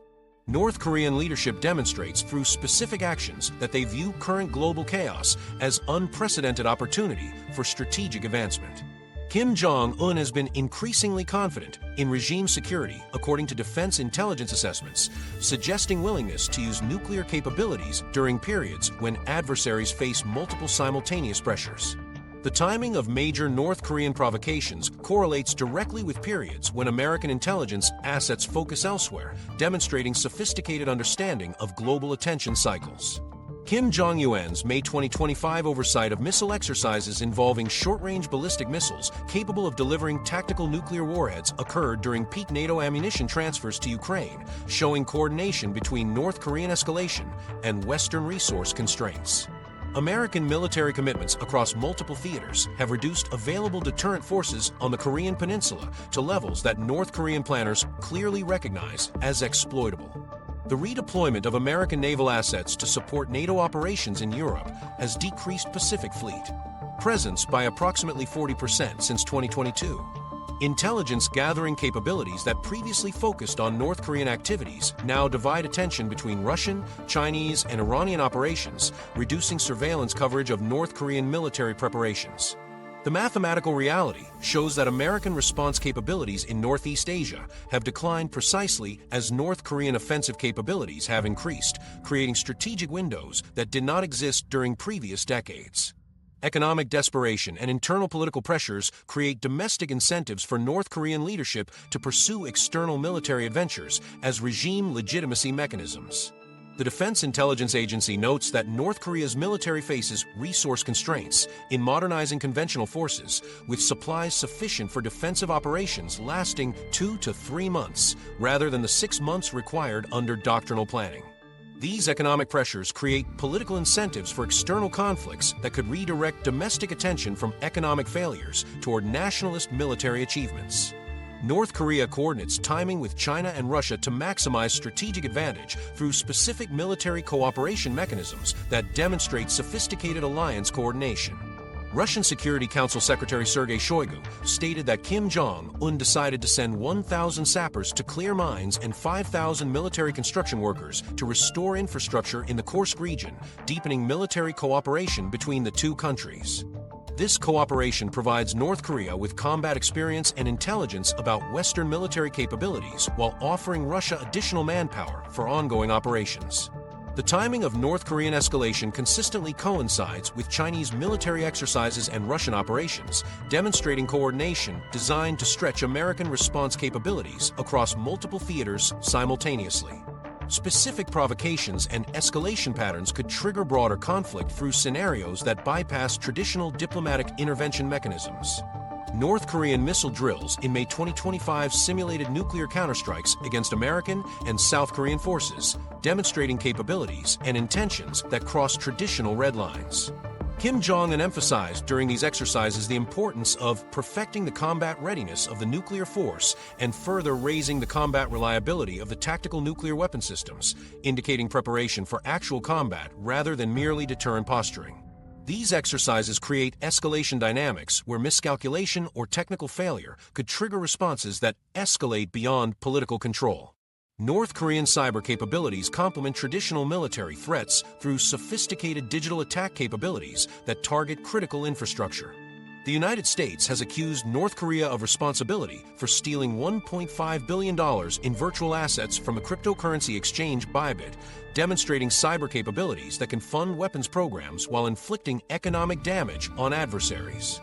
North Korean leadership demonstrates through specific actions that they view current global chaos as unprecedented opportunity for strategic advancement. Kim Jong-un has been increasingly confident in regime security, according to defense intelligence assessments, suggesting willingness to use nuclear capabilities during periods when adversaries face multiple simultaneous pressures. The timing of major North Korean provocations correlates directly with periods when American intelligence assets focus elsewhere, demonstrating sophisticated understanding of global attention cycles. Kim Jong-un's May 2025 oversight of missile exercises involving short-range ballistic missiles capable of delivering tactical nuclear warheads occurred during peak NATO ammunition transfers to Ukraine, showing coordination between North Korean escalation and Western resource constraints. American military commitments across multiple theaters have reduced available deterrent forces on the Korean Peninsula to levels that North Korean planners clearly recognize as exploitable. The redeployment of American naval assets to support NATO operations in Europe has decreased Pacific Fleet presence by approximately 40% since 2022. Intelligence gathering capabilities that previously focused on North Korean activities now divide attention between Russian, Chinese, and Iranian operations, reducing surveillance coverage of North Korean military preparations. The mathematical reality shows that American response capabilities in Northeast Asia have declined precisely as North Korean offensive capabilities have increased, creating strategic windows that did not exist during previous decades. Economic desperation and internal political pressures create domestic incentives for North Korean leadership to pursue external military adventures as regime legitimacy mechanisms. The Defense Intelligence Agency notes that North Korea's military faces resource constraints in modernizing conventional forces, with supplies sufficient for defensive operations lasting 2 to 3 months, rather than the 6 months required under doctrinal planning. These economic pressures create political incentives for external conflicts that could redirect domestic attention from economic failures toward nationalist military achievements. North Korea coordinates timing with China and Russia to maximize strategic advantage through specific military cooperation mechanisms that demonstrate sophisticated alliance coordination. Russian Security Council Secretary Sergei Shoigu stated that Kim Jong-un decided to send 1,000 sappers to clear mines and 5,000 military construction workers to restore infrastructure in the Kursk region, deepening military cooperation between the two countries. This cooperation provides North Korea with combat experience and intelligence about Western military capabilities while offering Russia additional manpower for ongoing operations. The timing of North Korean escalation consistently coincides with Chinese military exercises and Russian operations, demonstrating coordination designed to stretch American response capabilities across multiple theaters simultaneously. Specific provocations and escalation patterns could trigger broader conflict through scenarios that bypass traditional diplomatic intervention mechanisms. North Korean missile drills in May 2025 simulated nuclear counterstrikes against American and South Korean forces, demonstrating capabilities and intentions that cross traditional red lines. Kim Jong-un emphasized during these exercises the importance of perfecting the combat readiness of the nuclear force and further raising the combat reliability of the tactical nuclear weapon systems, indicating preparation for actual combat rather than merely deterrent posturing. These exercises create escalation dynamics where miscalculation or technical failure could trigger responses that escalate beyond political control. North Korean cyber capabilities complement traditional military threats through sophisticated digital attack capabilities that target critical infrastructure. The United States has accused North Korea of responsibility for stealing $1.5 billion in virtual assets from a cryptocurrency exchange Bybit, demonstrating cyber capabilities that can fund weapons programs while inflicting economic damage on adversaries.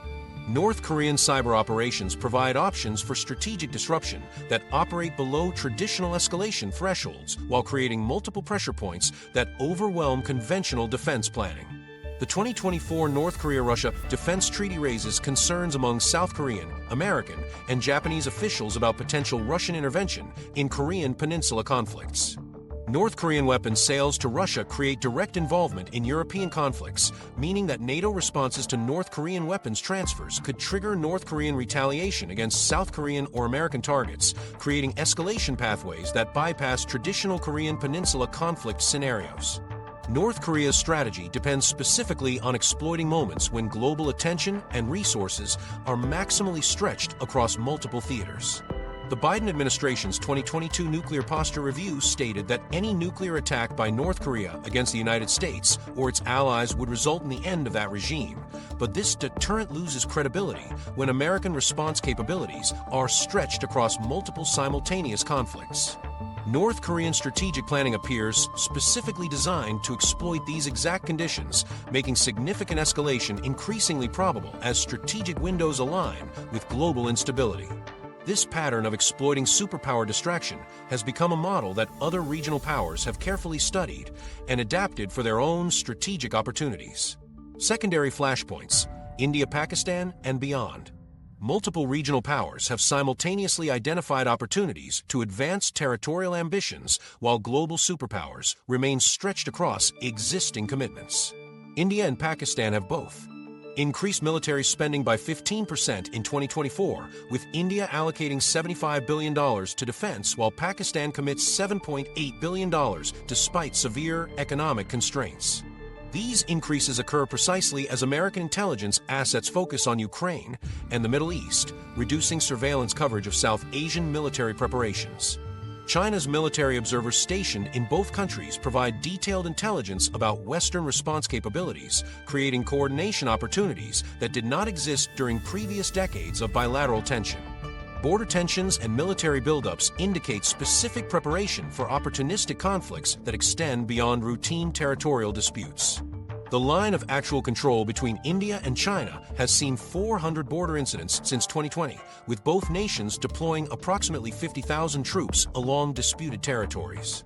North Korean cyber operations provide options for strategic disruption that operate below traditional escalation thresholds while creating multiple pressure points that overwhelm conventional defense planning. The 2024 North Korea-Russia Defense Treaty raises concerns among South Korean, American, and Japanese officials about potential Russian intervention in Korean Peninsula conflicts. North Korean weapons sales to Russia create direct involvement in European conflicts, meaning that NATO responses to North Korean weapons transfers could trigger North Korean retaliation against South Korean or American targets, creating escalation pathways that bypass traditional Korean Peninsula conflict scenarios. North Korea's strategy depends specifically on exploiting moments when global attention and resources are maximally stretched across multiple theaters. The Biden administration's 2022 Nuclear Posture Review stated that any nuclear attack by North Korea against the United States or its allies would result in the end of that regime. But this deterrent loses credibility when American response capabilities are stretched across multiple simultaneous conflicts. North Korean strategic planning appears specifically designed to exploit these exact conditions, making significant escalation increasingly probable as strategic windows align with global instability. This pattern of exploiting superpower distraction has become a model that other regional powers have carefully studied and adapted for their own strategic opportunities. Secondary flashpoints, India, Pakistan, and beyond. Multiple regional powers have simultaneously identified opportunities to advance territorial ambitions while global superpowers remain stretched across existing commitments. India and Pakistan have both increased military spending by 15% in 2024, with India allocating $75 billion to defense while Pakistan commits $7.8 billion despite severe economic constraints. These increases occur precisely as American intelligence assets focus on Ukraine and the Middle East, reducing surveillance coverage of South Asian military preparations. China's military observers stationed in both countries provide detailed intelligence about Western response capabilities, creating coordination opportunities that did not exist during previous decades of bilateral tension. Border tensions and military buildups indicate specific preparation for opportunistic conflicts that extend beyond routine territorial disputes. The line of actual control between India and China has seen 400 border incidents since 2020, with both nations deploying approximately 50,000 troops along disputed territories.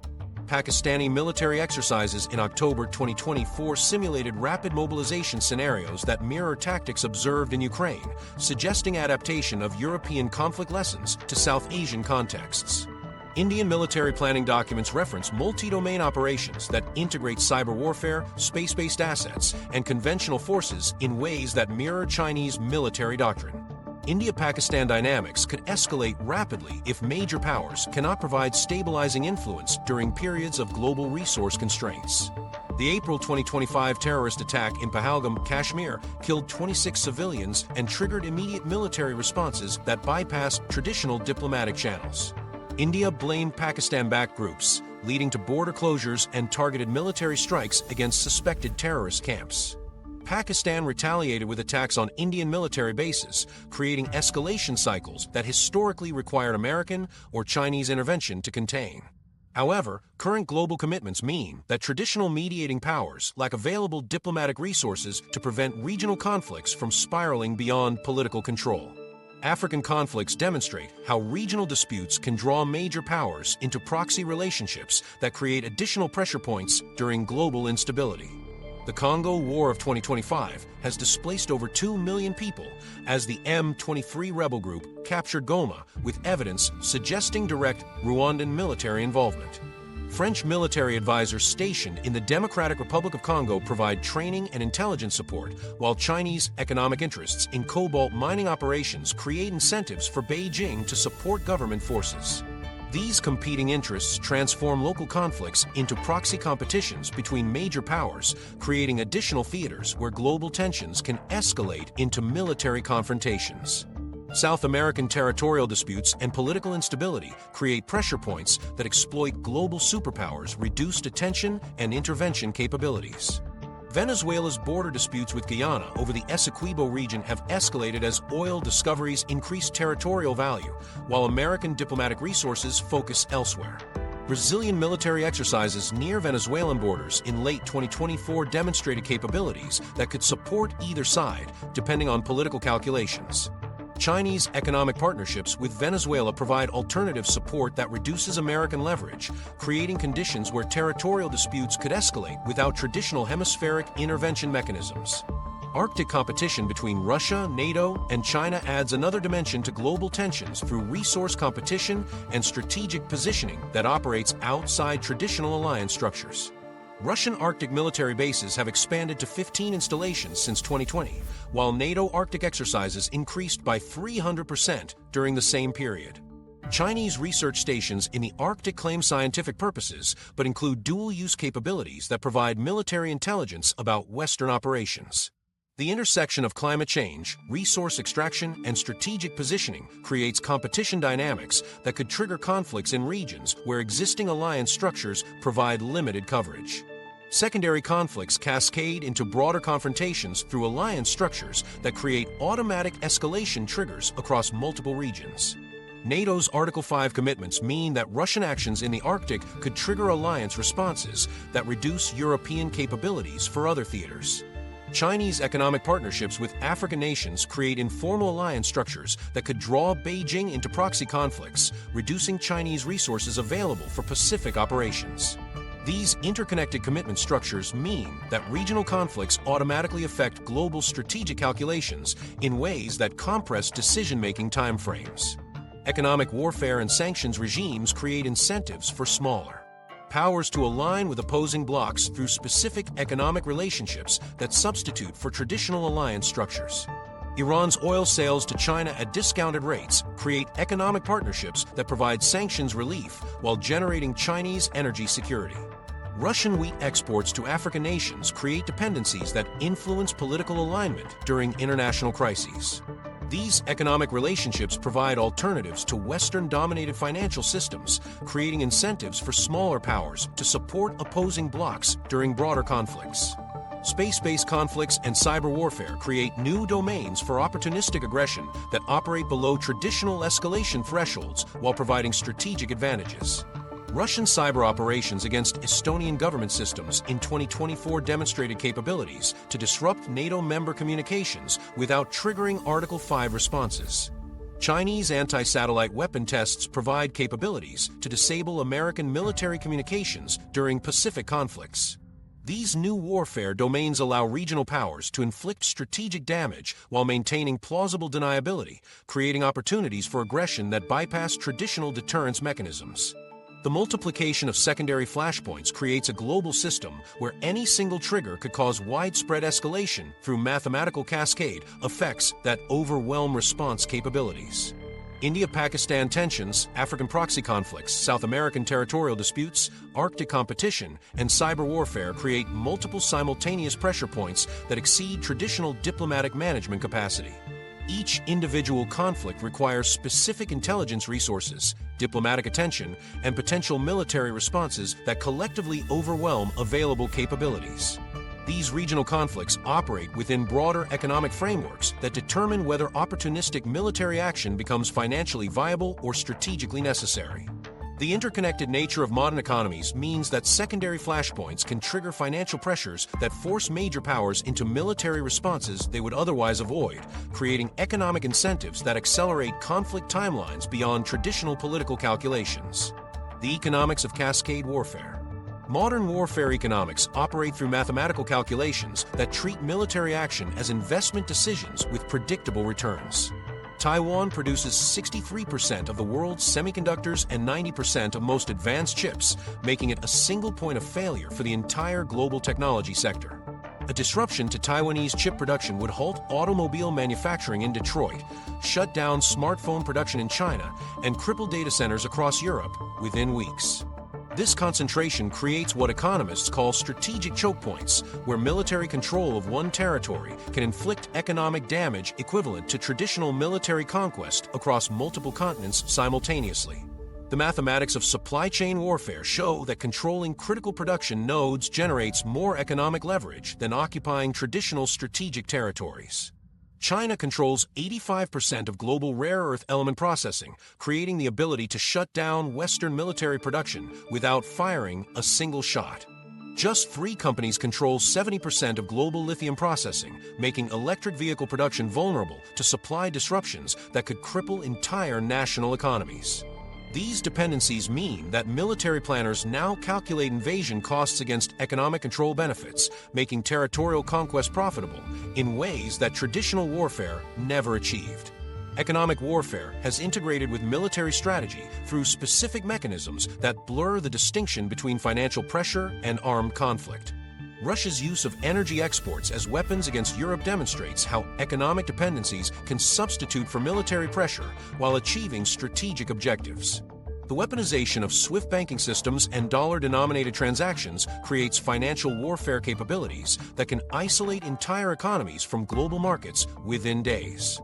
Pakistani military exercises in October 2024 simulated rapid mobilization scenarios that mirror tactics observed in Ukraine, suggesting adaptation of European conflict lessons to South Asian contexts. Indian military planning documents reference multi-domain operations that integrate cyber warfare, space-based assets, and conventional forces in ways that mirror Chinese military doctrine. India-Pakistan dynamics could escalate rapidly if major powers cannot provide stabilizing influence during periods of global resource constraints. The April 2025 terrorist attack in Pahalgam, Kashmir, killed 26 civilians and triggered immediate military responses that bypassed traditional diplomatic channels. India blamed Pakistan-backed groups, leading to border closures and targeted military strikes against suspected terrorist camps. Pakistan retaliated with attacks on Indian military bases, creating escalation cycles that historically required American or Chinese intervention to contain. However, current global commitments mean that traditional mediating powers lack available diplomatic resources to prevent regional conflicts from spiraling beyond political control. African conflicts demonstrate how regional disputes can draw major powers into proxy relationships that create additional pressure points during global instability. The Congo War of 2025 has displaced over 2 million people as the M23 rebel group captured Goma with evidence suggesting direct Rwandan military involvement. French military advisors stationed in the Democratic Republic of Congo provide training and intelligence support, while Chinese economic interests in cobalt mining operations create incentives for Beijing to support government forces. These competing interests transform local conflicts into proxy competitions between major powers, creating additional theaters where global tensions can escalate into military confrontations. South American territorial disputes and political instability create pressure points that exploit global superpowers' reduced attention and intervention capabilities. Venezuela's border disputes with Guyana over the Essequibo region have escalated as oil discoveries increase territorial value, while American diplomatic resources focus elsewhere. Brazilian military exercises near Venezuelan borders in late 2024 demonstrated capabilities that could support either side, depending on political calculations. Chinese economic partnerships with Venezuela provide alternative support that reduces American leverage, creating conditions where territorial disputes could escalate without traditional hemispheric intervention mechanisms. Arctic competition between Russia, NATO, and China adds another dimension to global tensions through resource competition and strategic positioning that operates outside traditional alliance structures. Russian Arctic military bases have expanded to 15 installations since 2020, while NATO Arctic exercises increased by 300% during the same period. Chinese research stations in the Arctic claim scientific purposes, but include dual-use capabilities that provide military intelligence about Western operations. The intersection of climate change, resource extraction, and strategic positioning creates competition dynamics that could trigger conflicts in regions where existing alliance structures provide limited coverage. Secondary conflicts cascade into broader confrontations through alliance structures that create automatic escalation triggers across multiple regions. NATO's Article 5 commitments mean that Russian actions in the Arctic could trigger alliance responses that reduce European capabilities for other theaters. Chinese economic partnerships with African nations create informal alliance structures that could draw Beijing into proxy conflicts, reducing Chinese resources available for Pacific operations. These interconnected commitment structures mean that regional conflicts automatically affect global strategic calculations in ways that compress decision-making timeframes. Economic warfare and sanctions regimes create incentives for smaller powers to align with opposing blocs through specific economic relationships that substitute for traditional alliance structures. Iran's oil sales to China at discounted rates create economic partnerships that provide sanctions relief while generating Chinese energy security. Russian wheat exports to African nations create dependencies that influence political alignment during international crises. These economic relationships provide alternatives to Western-dominated financial systems, creating incentives for smaller powers to support opposing blocs during broader conflicts. Space-based conflicts and cyber warfare create new domains for opportunistic aggression that operate below traditional escalation thresholds while providing strategic advantages. Russian cyber operations against Estonian government systems in 2024 demonstrated capabilities to disrupt NATO member communications without triggering Article 5 responses. Chinese anti-satellite weapon tests provide capabilities to disable American military communications during Pacific conflicts. These new warfare domains allow regional powers to inflict strategic damage while maintaining plausible deniability, creating opportunities for aggression that bypass traditional deterrence mechanisms. The multiplication of secondary flashpoints creates a global system where any single trigger could cause widespread escalation through mathematical cascade effects that overwhelm response capabilities. India-Pakistan tensions, African proxy conflicts, South American territorial disputes, Arctic competition, and cyber warfare create multiple simultaneous pressure points that exceed traditional diplomatic management capacity. Each individual conflict requires specific intelligence resources, diplomatic attention, and potential military responses that collectively overwhelm available capabilities. These regional conflicts operate within broader economic frameworks that determine whether opportunistic military action becomes financially viable or strategically necessary. The interconnected nature of modern economies means that secondary flashpoints can trigger financial pressures that force major powers into military responses they would otherwise avoid, creating economic incentives that accelerate conflict timelines beyond traditional political calculations. The economics of cascade warfare. Modern warfare economics operate through mathematical calculations that treat military action as investment decisions with predictable returns. Taiwan produces 63% of the world's semiconductors and 90% of most advanced chips, making it a single point of failure for the entire global technology sector. A disruption to Taiwanese chip production would halt automobile manufacturing in Detroit, shut down smartphone production in China, and cripple data centers across Europe within weeks. This concentration creates what economists call strategic choke points, where military control of one territory can inflict economic damage equivalent to traditional military conquest across multiple continents simultaneously. The mathematics of supply chain warfare show that controlling critical production nodes generates more economic leverage than occupying traditional strategic territories. China controls 85% of global rare earth element processing, creating the ability to shut down Western military production without firing a single shot. Just 3 companies control 70% of global lithium processing, making electric vehicle production vulnerable to supply disruptions that could cripple entire national economies. These dependencies mean that military planners now calculate invasion costs against economic control benefits, making territorial conquest profitable in ways that traditional warfare never achieved. Economic warfare has integrated with military strategy through specific mechanisms that blur the distinction between financial pressure and armed conflict. Russia's use of energy exports as weapons against Europe demonstrates how economic dependencies can substitute for military pressure while achieving strategic objectives. The weaponization of SWIFT banking systems and dollar-denominated transactions creates financial warfare capabilities that can isolate entire economies from global markets within days.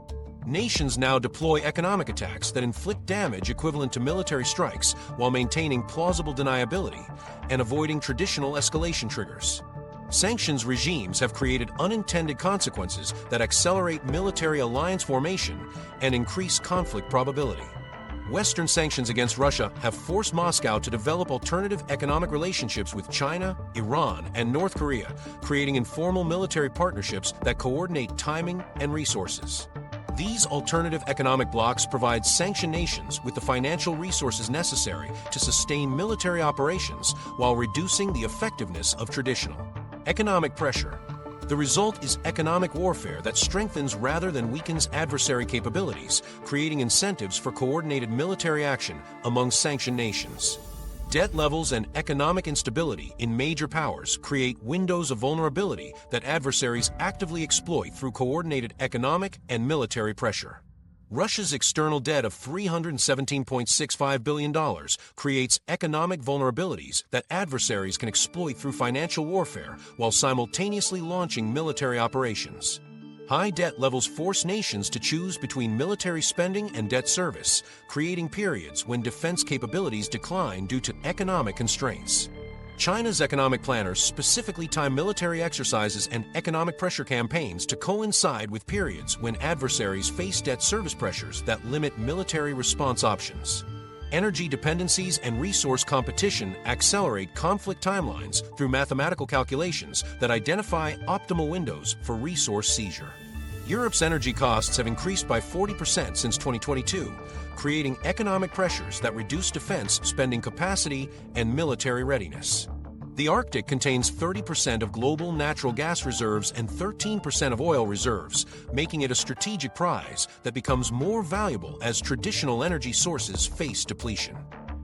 Nations now deploy economic attacks that inflict damage equivalent to military strikes while maintaining plausible deniability and avoiding traditional escalation triggers. Sanctions regimes have created unintended consequences that accelerate military alliance formation and increase conflict probability. Western sanctions against Russia have forced Moscow to develop alternative economic relationships with China, Iran, and North Korea, creating informal military partnerships that coordinate timing and resources. These alternative economic blocs provide sanctioned nations with the financial resources necessary to sustain military operations while reducing the effectiveness of traditional economic pressure. The result is economic warfare that strengthens rather than weakens adversary capabilities, creating incentives for coordinated military action among sanctioned nations. Debt levels and economic instability in major powers create windows of vulnerability that adversaries actively exploit through coordinated economic and military pressure. Russia's external debt of $317.65 billion creates economic vulnerabilities that adversaries can exploit through financial warfare while simultaneously launching military operations. High debt levels force nations to choose between military spending and debt service, creating periods when defense capabilities decline due to economic constraints. China's economic planners specifically time military exercises and economic pressure campaigns to coincide with periods when adversaries face debt service pressures that limit military response options. Energy dependencies and resource competition accelerate conflict timelines through mathematical calculations that identify optimal windows for resource seizure. Europe's energy costs have increased by 40% since 2022, creating economic pressures that reduce defense spending capacity and military readiness. The Arctic contains 30% of global natural gas reserves and 13% of oil reserves, making it a strategic prize that becomes more valuable as traditional energy sources face depletion.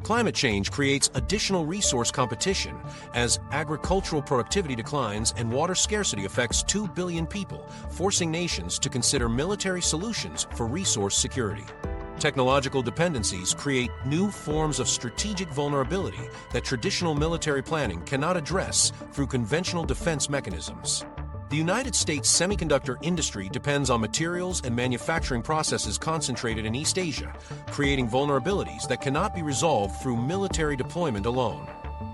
Climate change creates additional resource competition as agricultural productivity declines and water scarcity affects 2 billion people, forcing nations to consider military solutions for resource security. Technological dependencies create new forms of strategic vulnerability that traditional military planning cannot address through conventional defense mechanisms. The United States semiconductor industry depends on materials and manufacturing processes concentrated in East Asia, creating vulnerabilities that cannot be resolved through military deployment alone.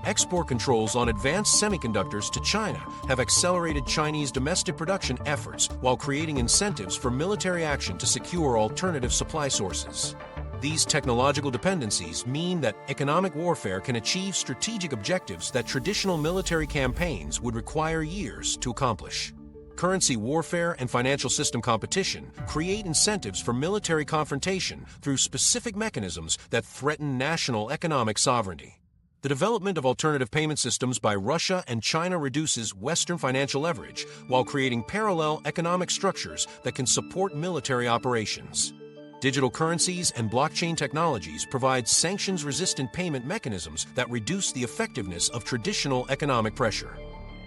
Export controls on advanced semiconductors to China have accelerated Chinese domestic production efforts while creating incentives for military action to secure alternative supply sources. These technological dependencies mean that economic warfare can achieve strategic objectives that traditional military campaigns would require years to accomplish. Currency warfare and financial system competition create incentives for military confrontation through specific mechanisms that threaten national economic sovereignty. The development of alternative payment systems by Russia and China reduces Western financial leverage while creating parallel economic structures that can support military operations. Digital currencies and blockchain technologies provide sanctions-resistant payment mechanisms that reduce the effectiveness of traditional economic pressure.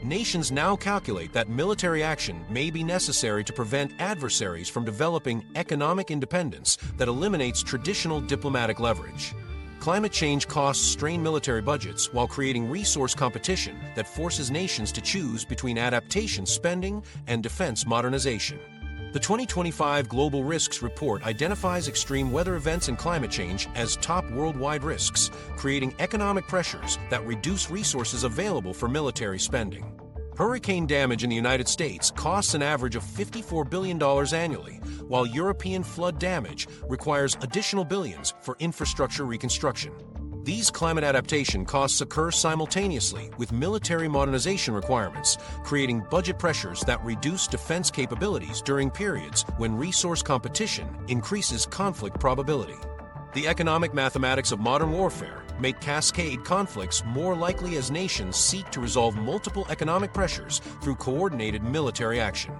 Nations now calculate that military action may be necessary to prevent adversaries from developing economic independence that eliminates traditional diplomatic leverage. Climate change costs strain military budgets while creating resource competition that forces nations to choose between adaptation spending and defense modernization. The 2025 Global Risks Report identifies extreme weather events and climate change as top worldwide risks, creating economic pressures that reduce resources available for military spending. Hurricane damage in the United States costs an average of $54 billion annually, while European flood damage requires additional billions for infrastructure reconstruction. These climate adaptation costs occur simultaneously with military modernization requirements, creating budget pressures that reduce defense capabilities during periods when resource competition increases conflict probability. The economic mathematics of modern warfare make cascade conflicts more likely as nations seek to resolve multiple economic pressures through coordinated military action.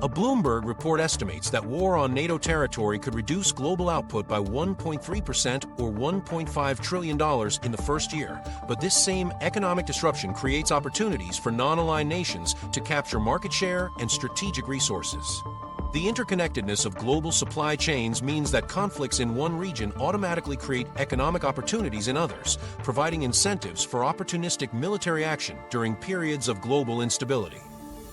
A Bloomberg report estimates that war on NATO territory could reduce global output by 1.3% or $1.5 trillion in the first year, but this same economic disruption creates opportunities for non-aligned nations to capture market share and strategic resources. The interconnectedness of global supply chains means that conflicts in one region automatically create economic opportunities in others, providing incentives for opportunistic military action during periods of global instability.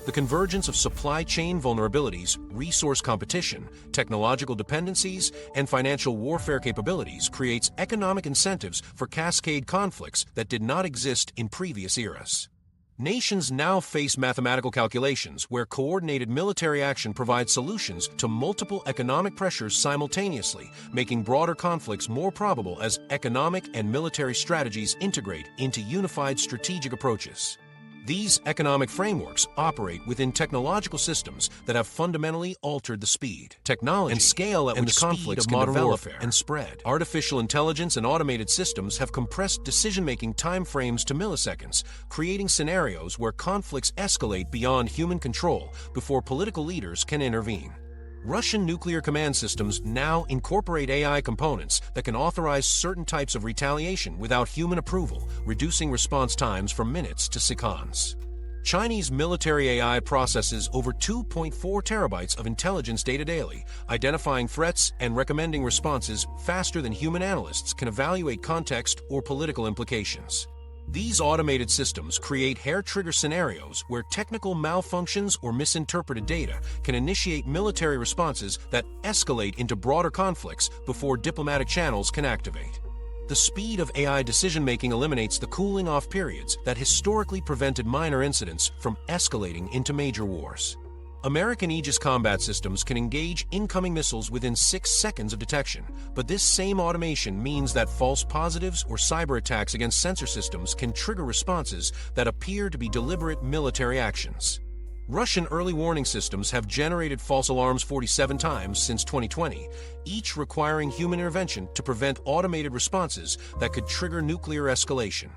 The convergence of supply chain vulnerabilities, resource competition, technological dependencies, and financial warfare capabilities creates economic incentives for cascade conflicts that did not exist in previous eras. Nations now face mathematical calculations where coordinated military action provides solutions to multiple economic pressures simultaneously, making broader conflicts more probable as economic and military strategies integrate into unified strategic approaches. These economic frameworks operate within technological systems that have fundamentally altered the speed, technology, and scale at which conflicts can develop and spread. Artificial intelligence and automated systems have compressed decision-making timeframes to milliseconds, creating scenarios where conflicts escalate beyond human control before political leaders can intervene. Russian nuclear command systems now incorporate AI components that can authorize certain types of retaliation without human approval, reducing response times from minutes to seconds. Chinese military AI processes over 2.4 terabytes of intelligence data daily, identifying threats and recommending responses faster than human analysts can evaluate context or political implications. These automated systems create hair-trigger scenarios where technical malfunctions or misinterpreted data can initiate military responses that escalate into broader conflicts before diplomatic channels can activate. The speed of AI decision-making eliminates the cooling-off periods that historically prevented minor incidents from escalating into major wars. American Aegis combat systems can engage incoming missiles within 6 seconds of detection, but this same automation means that false positives or cyber attacks against sensor systems can trigger responses that appear to be deliberate military actions. Russian early warning systems have generated false alarms 47 times since 2020, each requiring human intervention to prevent automated responses that could trigger nuclear escalation.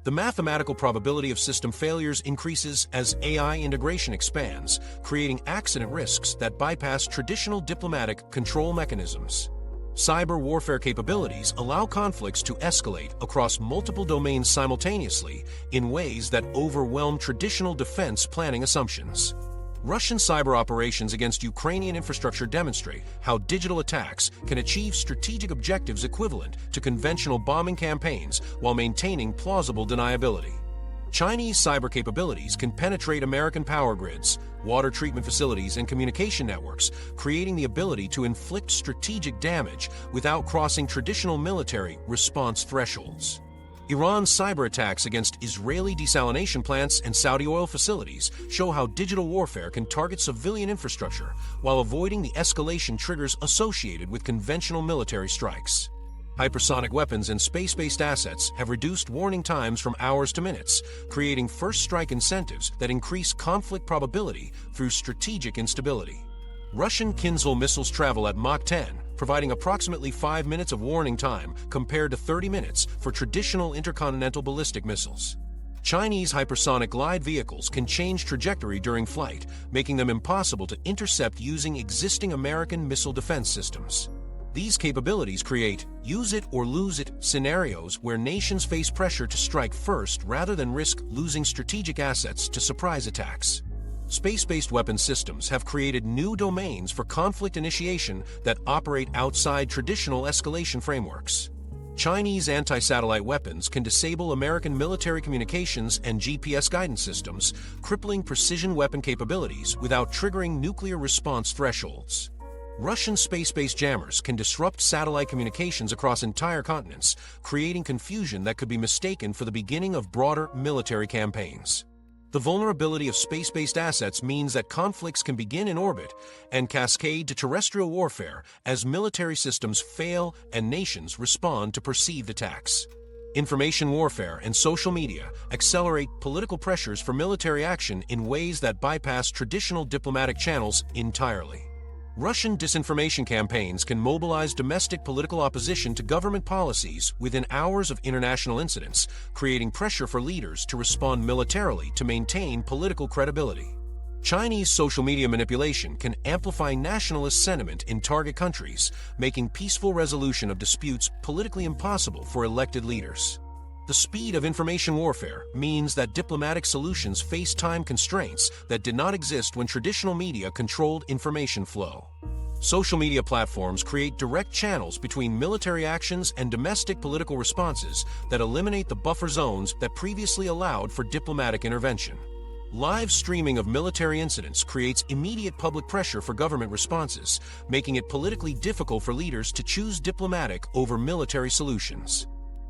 The mathematical probability of system failures increases as AI integration expands, creating accident risks that bypass traditional diplomatic control mechanisms. Cyber warfare capabilities allow conflicts to escalate across multiple domains simultaneously in ways that overwhelm traditional defense planning assumptions. Russian cyber operations against Ukrainian infrastructure demonstrate how digital attacks can achieve strategic objectives equivalent to conventional bombing campaigns while maintaining plausible deniability. Chinese cyber capabilities can penetrate American power grids, water treatment facilities, and communication networks, creating the ability to inflict strategic damage without crossing traditional military response thresholds. Iran's cyber attacks against Israeli desalination plants and Saudi oil facilities show how digital warfare can target civilian infrastructure while avoiding the escalation triggers associated with conventional military strikes. Hypersonic weapons and space-based assets have reduced warning times from hours to minutes, creating first-strike incentives that increase conflict probability through strategic instability. Russian Kinzhal missiles travel at Mach 10, providing approximately 5 minutes of warning time compared to 30 minutes for traditional intercontinental ballistic missiles. Chinese hypersonic glide vehicles can change trajectory during flight, making them impossible to intercept using existing American missile defense systems. These capabilities create use-it-or-lose-it scenarios where nations face pressure to strike first rather than risk losing strategic assets to surprise attacks. Space-based weapon systems have created new domains for conflict initiation that operate outside traditional escalation frameworks. Chinese anti-satellite weapons can disable American military communications and GPS guidance systems, crippling precision weapon capabilities without triggering nuclear response thresholds. Russian space-based jammers can disrupt satellite communications across entire continents, creating confusion that could be mistaken for the beginning of broader military campaigns. The vulnerability of space-based assets means that conflicts can begin in orbit and cascade to terrestrial warfare as military systems fail and nations respond to perceived attacks. Information warfare and social media accelerate political pressures for military action in ways that bypass traditional diplomatic channels entirely. Russian disinformation campaigns can mobilize domestic political opposition to government policies within hours of international incidents, creating pressure for leaders to respond militarily to maintain political credibility. Chinese social media manipulation can amplify nationalist sentiment in target countries, making peaceful resolution of disputes politically impossible for elected leaders. The speed of information warfare means that diplomatic solutions face time constraints that did not exist when traditional media controlled information flow. Social media platforms create direct channels between military actions and domestic political responses that eliminate the buffer zones that previously allowed for diplomatic intervention. Live streaming of military incidents creates immediate public pressure for government responses, making it politically difficult for leaders to choose diplomatic over military solutions.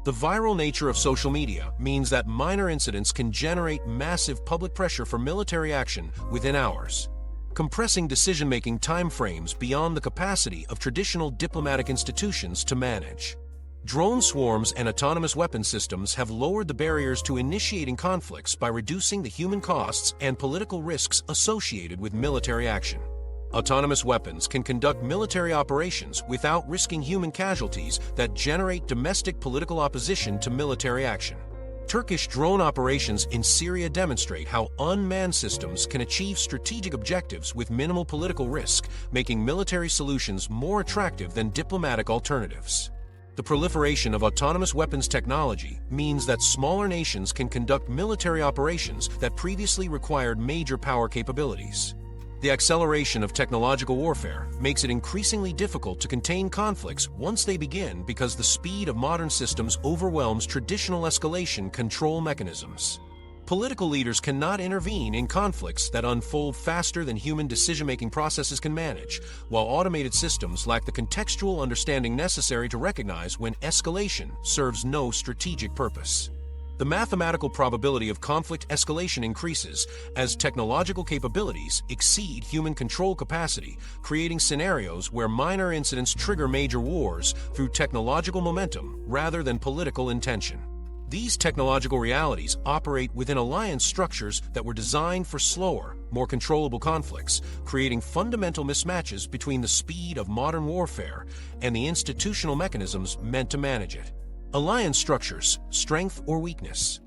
The viral nature of social media means that minor incidents can generate massive public pressure for military action within hours, compressing decision-making timeframes beyond the capacity of traditional diplomatic institutions to manage. Drone swarms and autonomous weapon systems have lowered the barriers to initiating conflicts by reducing the human costs and political risks associated with military action. Autonomous weapons can conduct military operations without risking human casualties that generate domestic political opposition to military action. Turkish drone operations in Syria demonstrate how unmanned systems can achieve strategic objectives with minimal political risk, making military solutions more attractive than diplomatic alternatives. The proliferation of autonomous weapons technology means that smaller nations can conduct military operations that previously required major power capabilities. The acceleration of technological warfare makes it increasingly difficult to contain conflicts once they begin because the speed of modern systems overwhelms traditional escalation control mechanisms. Political leaders cannot intervene in conflicts that unfold faster than human decision-making processes can manage, while automated systems lack the contextual understanding necessary to recognize when escalation serves no strategic purpose. The mathematical probability of conflict escalation increases as technological capabilities exceed human control capacity, creating scenarios where minor incidents trigger major wars through technological momentum rather than political intention. These technological realities operate within alliance structures that were designed for slower, more controllable conflicts, creating fundamental mismatches between the speed of modern warfare and the institutional mechanisms meant to manage it. Alliance structures, strength or weakness.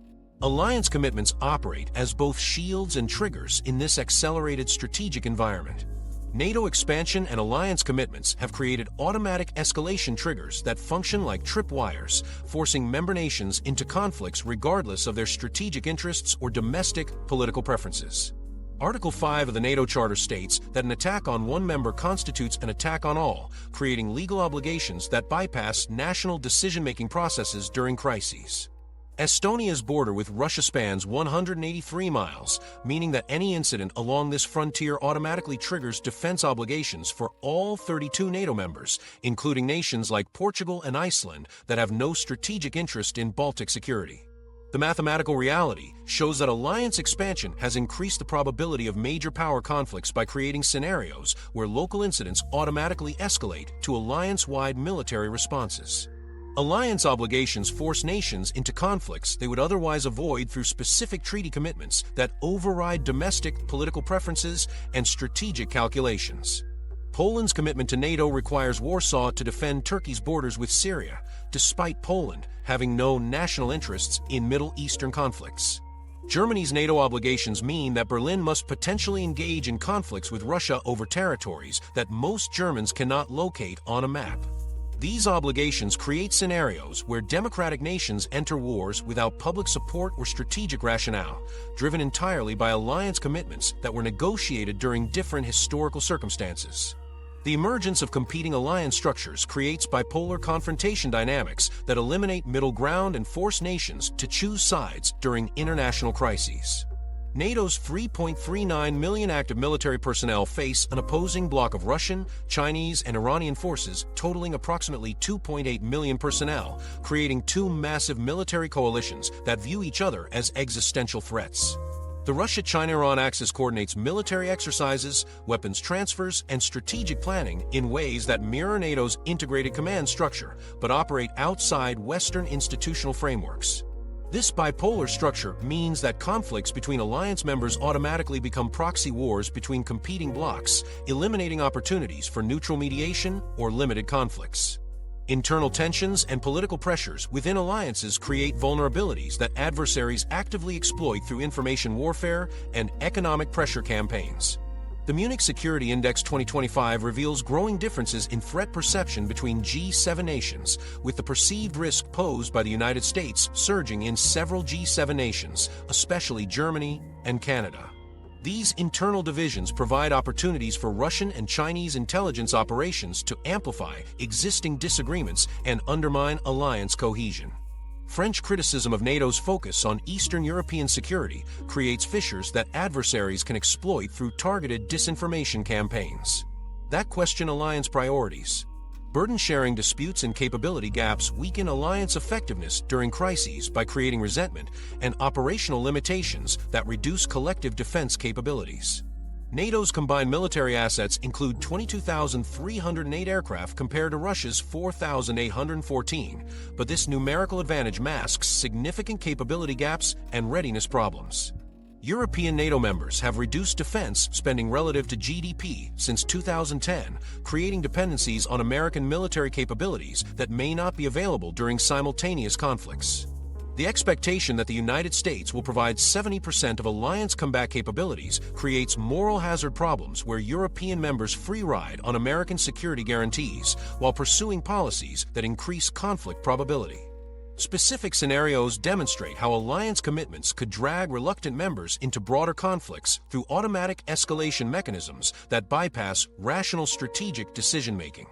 Alliance commitments operate as both shields and triggers in this accelerated strategic environment. NATO expansion and alliance commitments have created automatic escalation triggers that function like tripwires, forcing member nations into conflicts regardless of their strategic interests or domestic political preferences. Article 5 of the NATO Charter states that an attack on one member constitutes an attack on all, creating legal obligations that bypass national decision-making processes during crises. Estonia's border with Russia spans 183 miles, meaning that any incident along this frontier automatically triggers defense obligations for all 32 NATO members, including nations like Portugal and Iceland that have no strategic interest in Baltic security. The mathematical reality shows that alliance expansion has increased the probability of major power conflicts by creating scenarios where local incidents automatically escalate to alliance-wide military responses. Alliance obligations force nations into conflicts they would otherwise avoid through specific treaty commitments that override domestic political preferences and strategic calculations. Poland's commitment to NATO requires Warsaw to defend Turkey's borders with Syria, despite Poland having no national interests in Middle Eastern conflicts. Germany's NATO obligations mean that Berlin must potentially engage in conflicts with Russia over territories that most Germans cannot locate on a map. These obligations create scenarios where democratic nations enter wars without public support or strategic rationale, driven entirely by alliance commitments that were negotiated during different historical circumstances. The emergence of competing alliance structures creates bipolar confrontation dynamics that eliminate middle ground and force nations to choose sides during international crises. NATO's 3.39 million active military personnel face an opposing bloc of Russian, Chinese, and Iranian forces totaling approximately 2.8 million personnel, creating two massive military coalitions that view each other as existential threats. The Russia-China-Iran axis coordinates military exercises, weapons transfers, and strategic planning in ways that mirror NATO's integrated command structure, but operate outside Western institutional frameworks. This bipolar structure means that conflicts between alliance members automatically become proxy wars between competing blocs, eliminating opportunities for neutral mediation or limited conflicts. Internal tensions and political pressures within alliances create vulnerabilities that adversaries actively exploit through information warfare and economic pressure campaigns. The Munich Security Index 2025 reveals growing differences in threat perception between G7 nations, with the perceived risk posed by the United States surging in several G7 nations, especially Germany and Canada. These internal divisions provide opportunities for Russian and Chinese intelligence operations to amplify existing disagreements and undermine alliance cohesion. French criticism of NATO's focus on Eastern European security creates fissures that adversaries can exploit through targeted disinformation campaigns. That question alliance priorities. Burden-sharing disputes and capability gaps weaken alliance effectiveness during crises by creating resentment and operational limitations that reduce collective defense capabilities. NATO's combined military assets include 22,308 aircraft compared to Russia's 4,814, but this numerical advantage masks significant capability gaps and readiness problems. European NATO members have reduced defense spending relative to GDP since 2010, creating dependencies on American military capabilities that may not be available during simultaneous conflicts. The expectation that the United States will provide 70% of alliance combat capabilities creates moral hazard problems where European members free ride on American security guarantees while pursuing policies that increase conflict probability. Specific scenarios demonstrate how alliance commitments could drag reluctant members into broader conflicts through automatic escalation mechanisms that bypass rational strategic decision-making.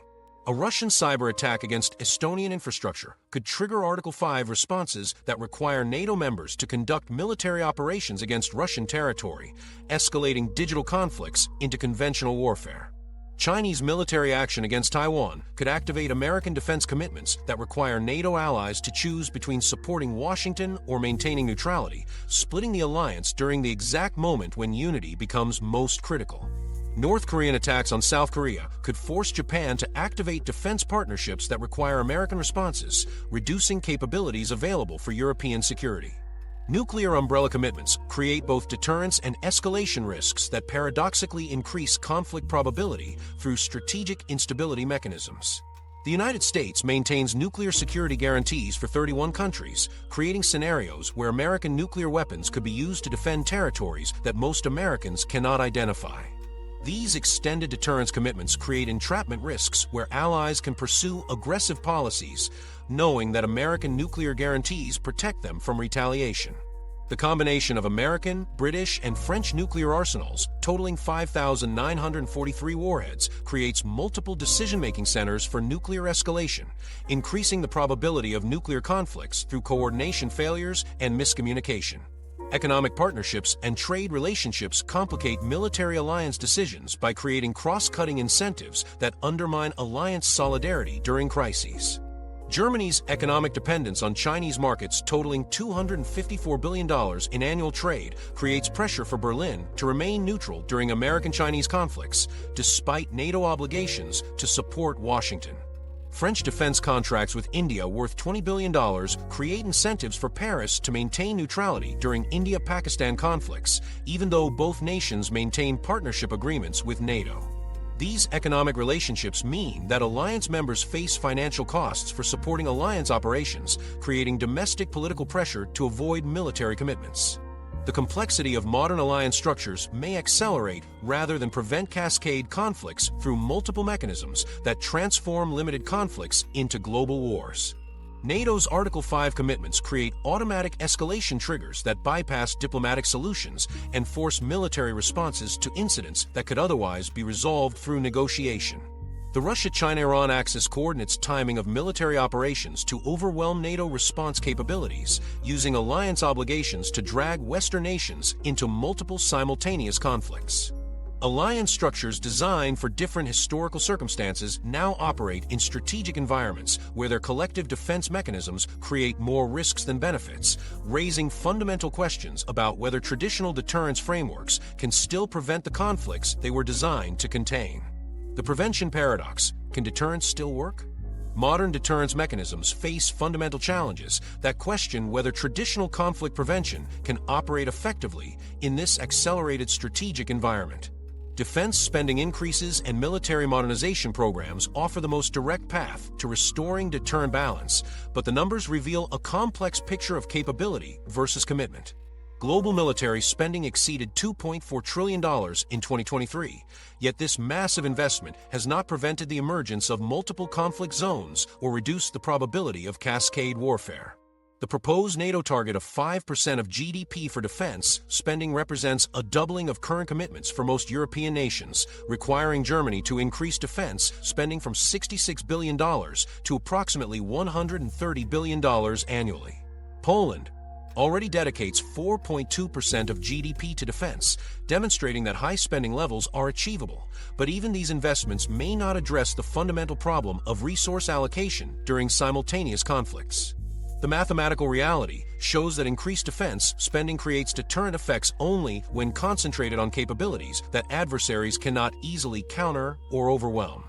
A Russian cyber attack against Estonian infrastructure could trigger Article 5 responses that require NATO members to conduct military operations against Russian territory, escalating digital conflicts into conventional warfare. Chinese military action against Taiwan could activate American defense commitments that require NATO allies to choose between supporting Washington or maintaining neutrality, splitting the alliance during the exact moment when unity becomes most critical. North Korean attacks on South Korea could force Japan to activate defense partnerships that require American responses, reducing capabilities available for European security. Nuclear umbrella commitments create both deterrence and escalation risks that paradoxically increase conflict probability through strategic instability mechanisms. The United States maintains nuclear security guarantees for 31 countries, creating scenarios where American nuclear weapons could be used to defend territories that most Americans cannot identify. These extended deterrence commitments create entrapment risks where allies can pursue aggressive policies, knowing that American nuclear guarantees protect them from retaliation. The combination of American, British, and French nuclear arsenals, totaling 5,943 warheads, creates multiple decision-making centers for nuclear escalation, increasing the probability of nuclear conflicts through coordination failures and miscommunication. Economic partnerships and trade relationships complicate military alliance decisions by creating cross-cutting incentives that undermine alliance solidarity during crises. Germany's economic dependence on Chinese markets totaling $254 billion in annual trade creates pressure for Berlin to remain neutral during American-Chinese conflicts, despite NATO obligations to support Washington. French defense contracts with India worth $20 billion create incentives for Paris to maintain neutrality during India-Pakistan conflicts, even though both nations maintain partnership agreements with NATO. These economic relationships mean that alliance members face financial costs for supporting alliance operations, creating domestic political pressure to avoid military commitments. The complexity of modern alliance structures may accelerate rather than prevent cascade conflicts through multiple mechanisms that transform limited conflicts into global wars. NATO's Article 5 commitments create automatic escalation triggers that bypass diplomatic solutions and force military responses to incidents that could otherwise be resolved through negotiation. The Russia-China-Iran axis coordinates timing of military operations to overwhelm NATO response capabilities, using alliance obligations to drag Western nations into multiple simultaneous conflicts. Alliance structures designed for different historical circumstances now operate in strategic environments where their collective defense mechanisms create more risks than benefits, raising fundamental questions about whether traditional deterrence frameworks can still prevent the conflicts they were designed to contain. The prevention paradox: can deterrence still work? Modern deterrence mechanisms face fundamental challenges that question whether traditional conflict prevention can operate effectively in this accelerated strategic environment. Defense spending increases and military modernization programs offer the most direct path to restoring deterrent balance, but the numbers reveal a complex picture of capability versus commitment. Global military spending exceeded $2.4 trillion in 2023, yet this massive investment has not prevented the emergence of multiple conflict zones or reduced the probability of cascade warfare. The proposed NATO target of 5% of GDP for defense spending represents a doubling of current commitments for most European nations, requiring Germany to increase defense spending from $66 billion to approximately $130 billion annually. Poland already dedicates 4.2% of GDP to defense, demonstrating that high spending levels are achievable. But even these investments may not address the fundamental problem of resource allocation during simultaneous conflicts. The mathematical reality shows that increased defense spending creates deterrent effects only when concentrated on capabilities that adversaries cannot easily counter or overwhelm.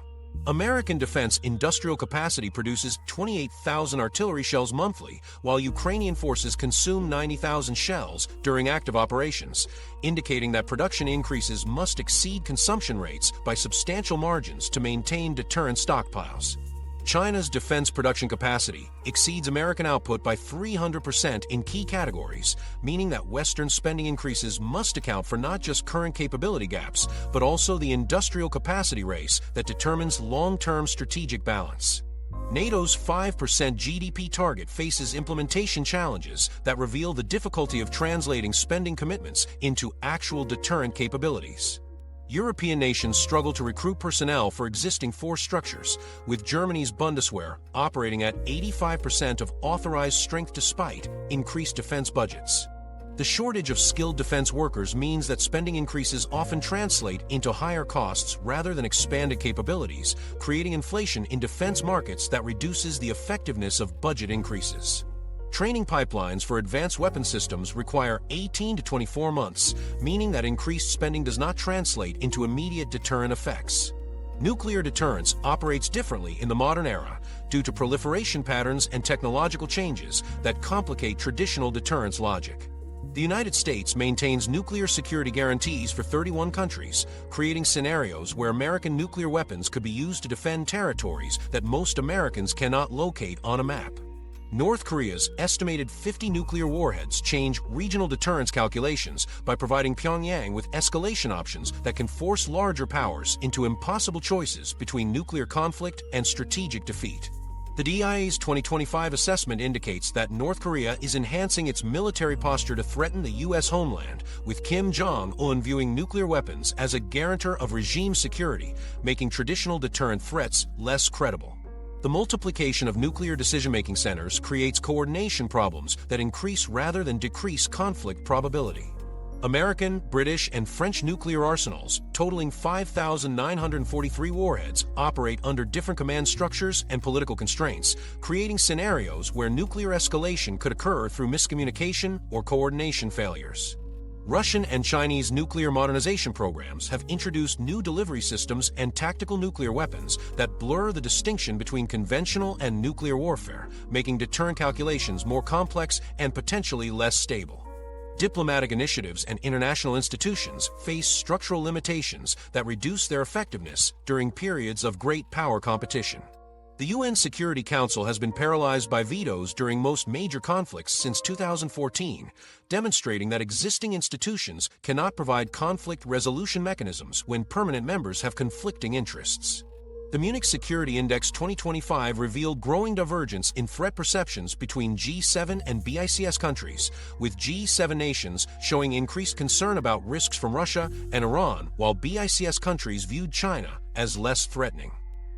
American defense industrial capacity produces 28,000 artillery shells monthly, while Ukrainian forces consume 90,000 shells during active operations, indicating that production increases must exceed consumption rates by substantial margins to maintain deterrent stockpiles. China's defense production capacity exceeds American output by 300% in key categories, meaning that Western spending increases must account for not just current capability gaps, but also the industrial capacity race that determines long-term strategic balance. NATO's 5% GDP target faces implementation challenges that reveal the difficulty of translating spending commitments into actual deterrent capabilities. European nations struggle to recruit personnel for existing force structures, with Germany's Bundeswehr operating at 85% of authorized strength despite increased defense budgets. The shortage of skilled defense workers means that spending increases often translate into higher costs rather than expanded capabilities, creating inflation in defense markets that reduces the effectiveness of budget increases. Training pipelines for advanced weapon systems require 18 to 24 months, meaning that increased spending does not translate into immediate deterrent effects. Nuclear deterrence operates differently in the modern era due to proliferation patterns and technological changes that complicate traditional deterrence logic. The United States maintains nuclear security guarantees for 31 countries, creating scenarios where American nuclear weapons could be used to defend territories that most Americans cannot locate on a map. North Korea's estimated 50 nuclear warheads change regional deterrence calculations by providing Pyongyang with escalation options that can force larger powers into impossible choices between nuclear conflict and strategic defeat. The DIA's 2025 assessment indicates that North Korea is enhancing its military posture to threaten the U.S. homeland, with Kim Jong-un viewing nuclear weapons as a guarantor of regime security, making traditional deterrent threats less credible. The multiplication of nuclear decision-making centers creates coordination problems that increase rather than decrease conflict probability. American, British, and French nuclear arsenals, totaling 5,943 warheads, operate under different command structures and political constraints, creating scenarios where nuclear escalation could occur through miscommunication or coordination failures. Russian and Chinese nuclear modernization programs have introduced new delivery systems and tactical nuclear weapons that blur the distinction between conventional and nuclear warfare, making deterrent calculations more complex and potentially less stable. Diplomatic initiatives and international institutions face structural limitations that reduce their effectiveness during periods of great power competition. The UN Security Council has been paralyzed by vetoes during most major conflicts since 2014, demonstrating that existing institutions cannot provide conflict resolution mechanisms when permanent members have conflicting interests. The Munich Security Index 2025 revealed growing divergence in threat perceptions between G7 and BICS countries, with G7 nations showing increased concern about risks from Russia and Iran, while BICS countries viewed China as less threatening.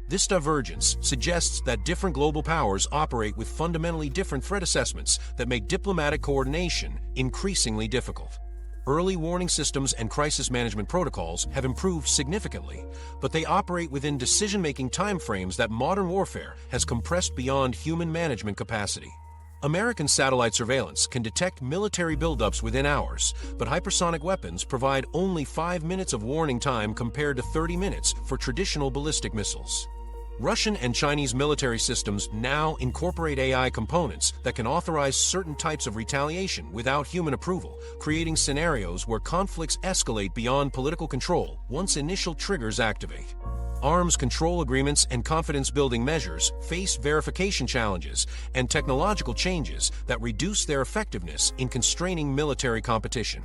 This divergence suggests that different global powers operate with fundamentally different threat assessments that make diplomatic coordination increasingly difficult. Early warning systems and crisis management protocols have improved significantly, but they operate within decision-making timeframes that modern warfare has compressed beyond human management capacity. American satellite surveillance can detect military buildups within hours, but hypersonic weapons provide only 5 minutes of warning time compared to 30 minutes for traditional ballistic missiles. Russian and Chinese military systems now incorporate AI components that can authorize certain types of retaliation without human approval, creating scenarios where conflicts escalate beyond political control once initial triggers activate. Arms control agreements and confidence-building measures face verification challenges and technological changes that reduce their effectiveness in constraining military competition.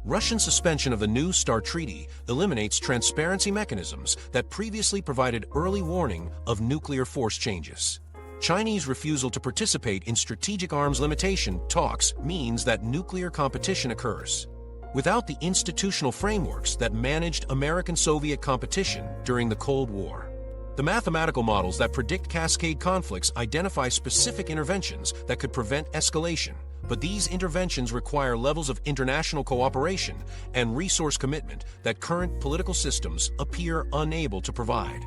Russian suspension of the New START Treaty eliminates transparency mechanisms that previously provided early warning of nuclear force changes. Chinese refusal to participate in strategic arms limitation talks means that nuclear competition occurs. Without the institutional frameworks that managed American-Soviet competition during the Cold War. The mathematical models that predict cascade conflicts identify specific interventions that could prevent escalation, but these interventions require levels of international cooperation and resource commitment that current political systems appear unable to provide.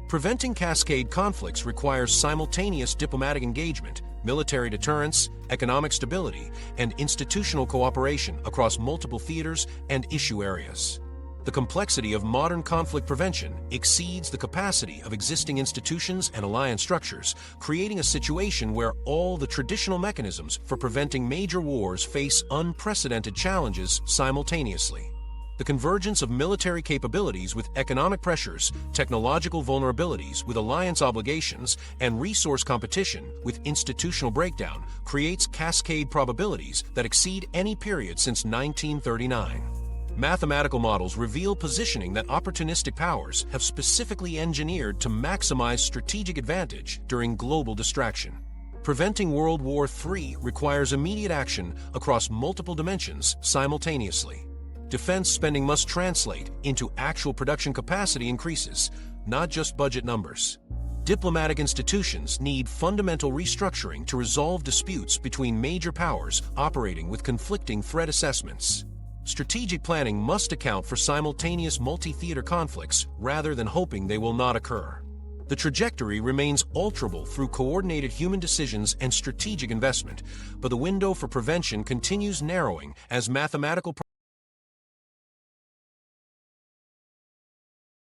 Preventing cascade conflicts requires simultaneous diplomatic engagement, military deterrence, economic stability, and institutional cooperation across multiple theaters and issue areas. The complexity of modern conflict prevention exceeds the capacity of existing institutions and alliance structures, creating a situation where all the traditional mechanisms for preventing major wars face unprecedented challenges simultaneously. The convergence of military capabilities with economic pressures, technological vulnerabilities with alliance obligations, and resource competition with institutional breakdown creates cascade probabilities that exceed any period since 1939. Mathematical models reveal positioning that opportunistic powers have specifically engineered to maximize strategic advantage during global distraction. Preventing World War III requires immediate action across multiple dimensions simultaneously. Defense spending must translate into actual production capacity increases, not just budget numbers. Diplomatic institutions need fundamental restructuring to resolve disputes between major powers operating with conflicting threat assessments. Strategic planning must account for simultaneous multi-theater conflicts rather than hoping they will not occur. The trajectory remains alterable through coordinated human decisions and strategic investment, but the window for prevention continues narrowing as mathematical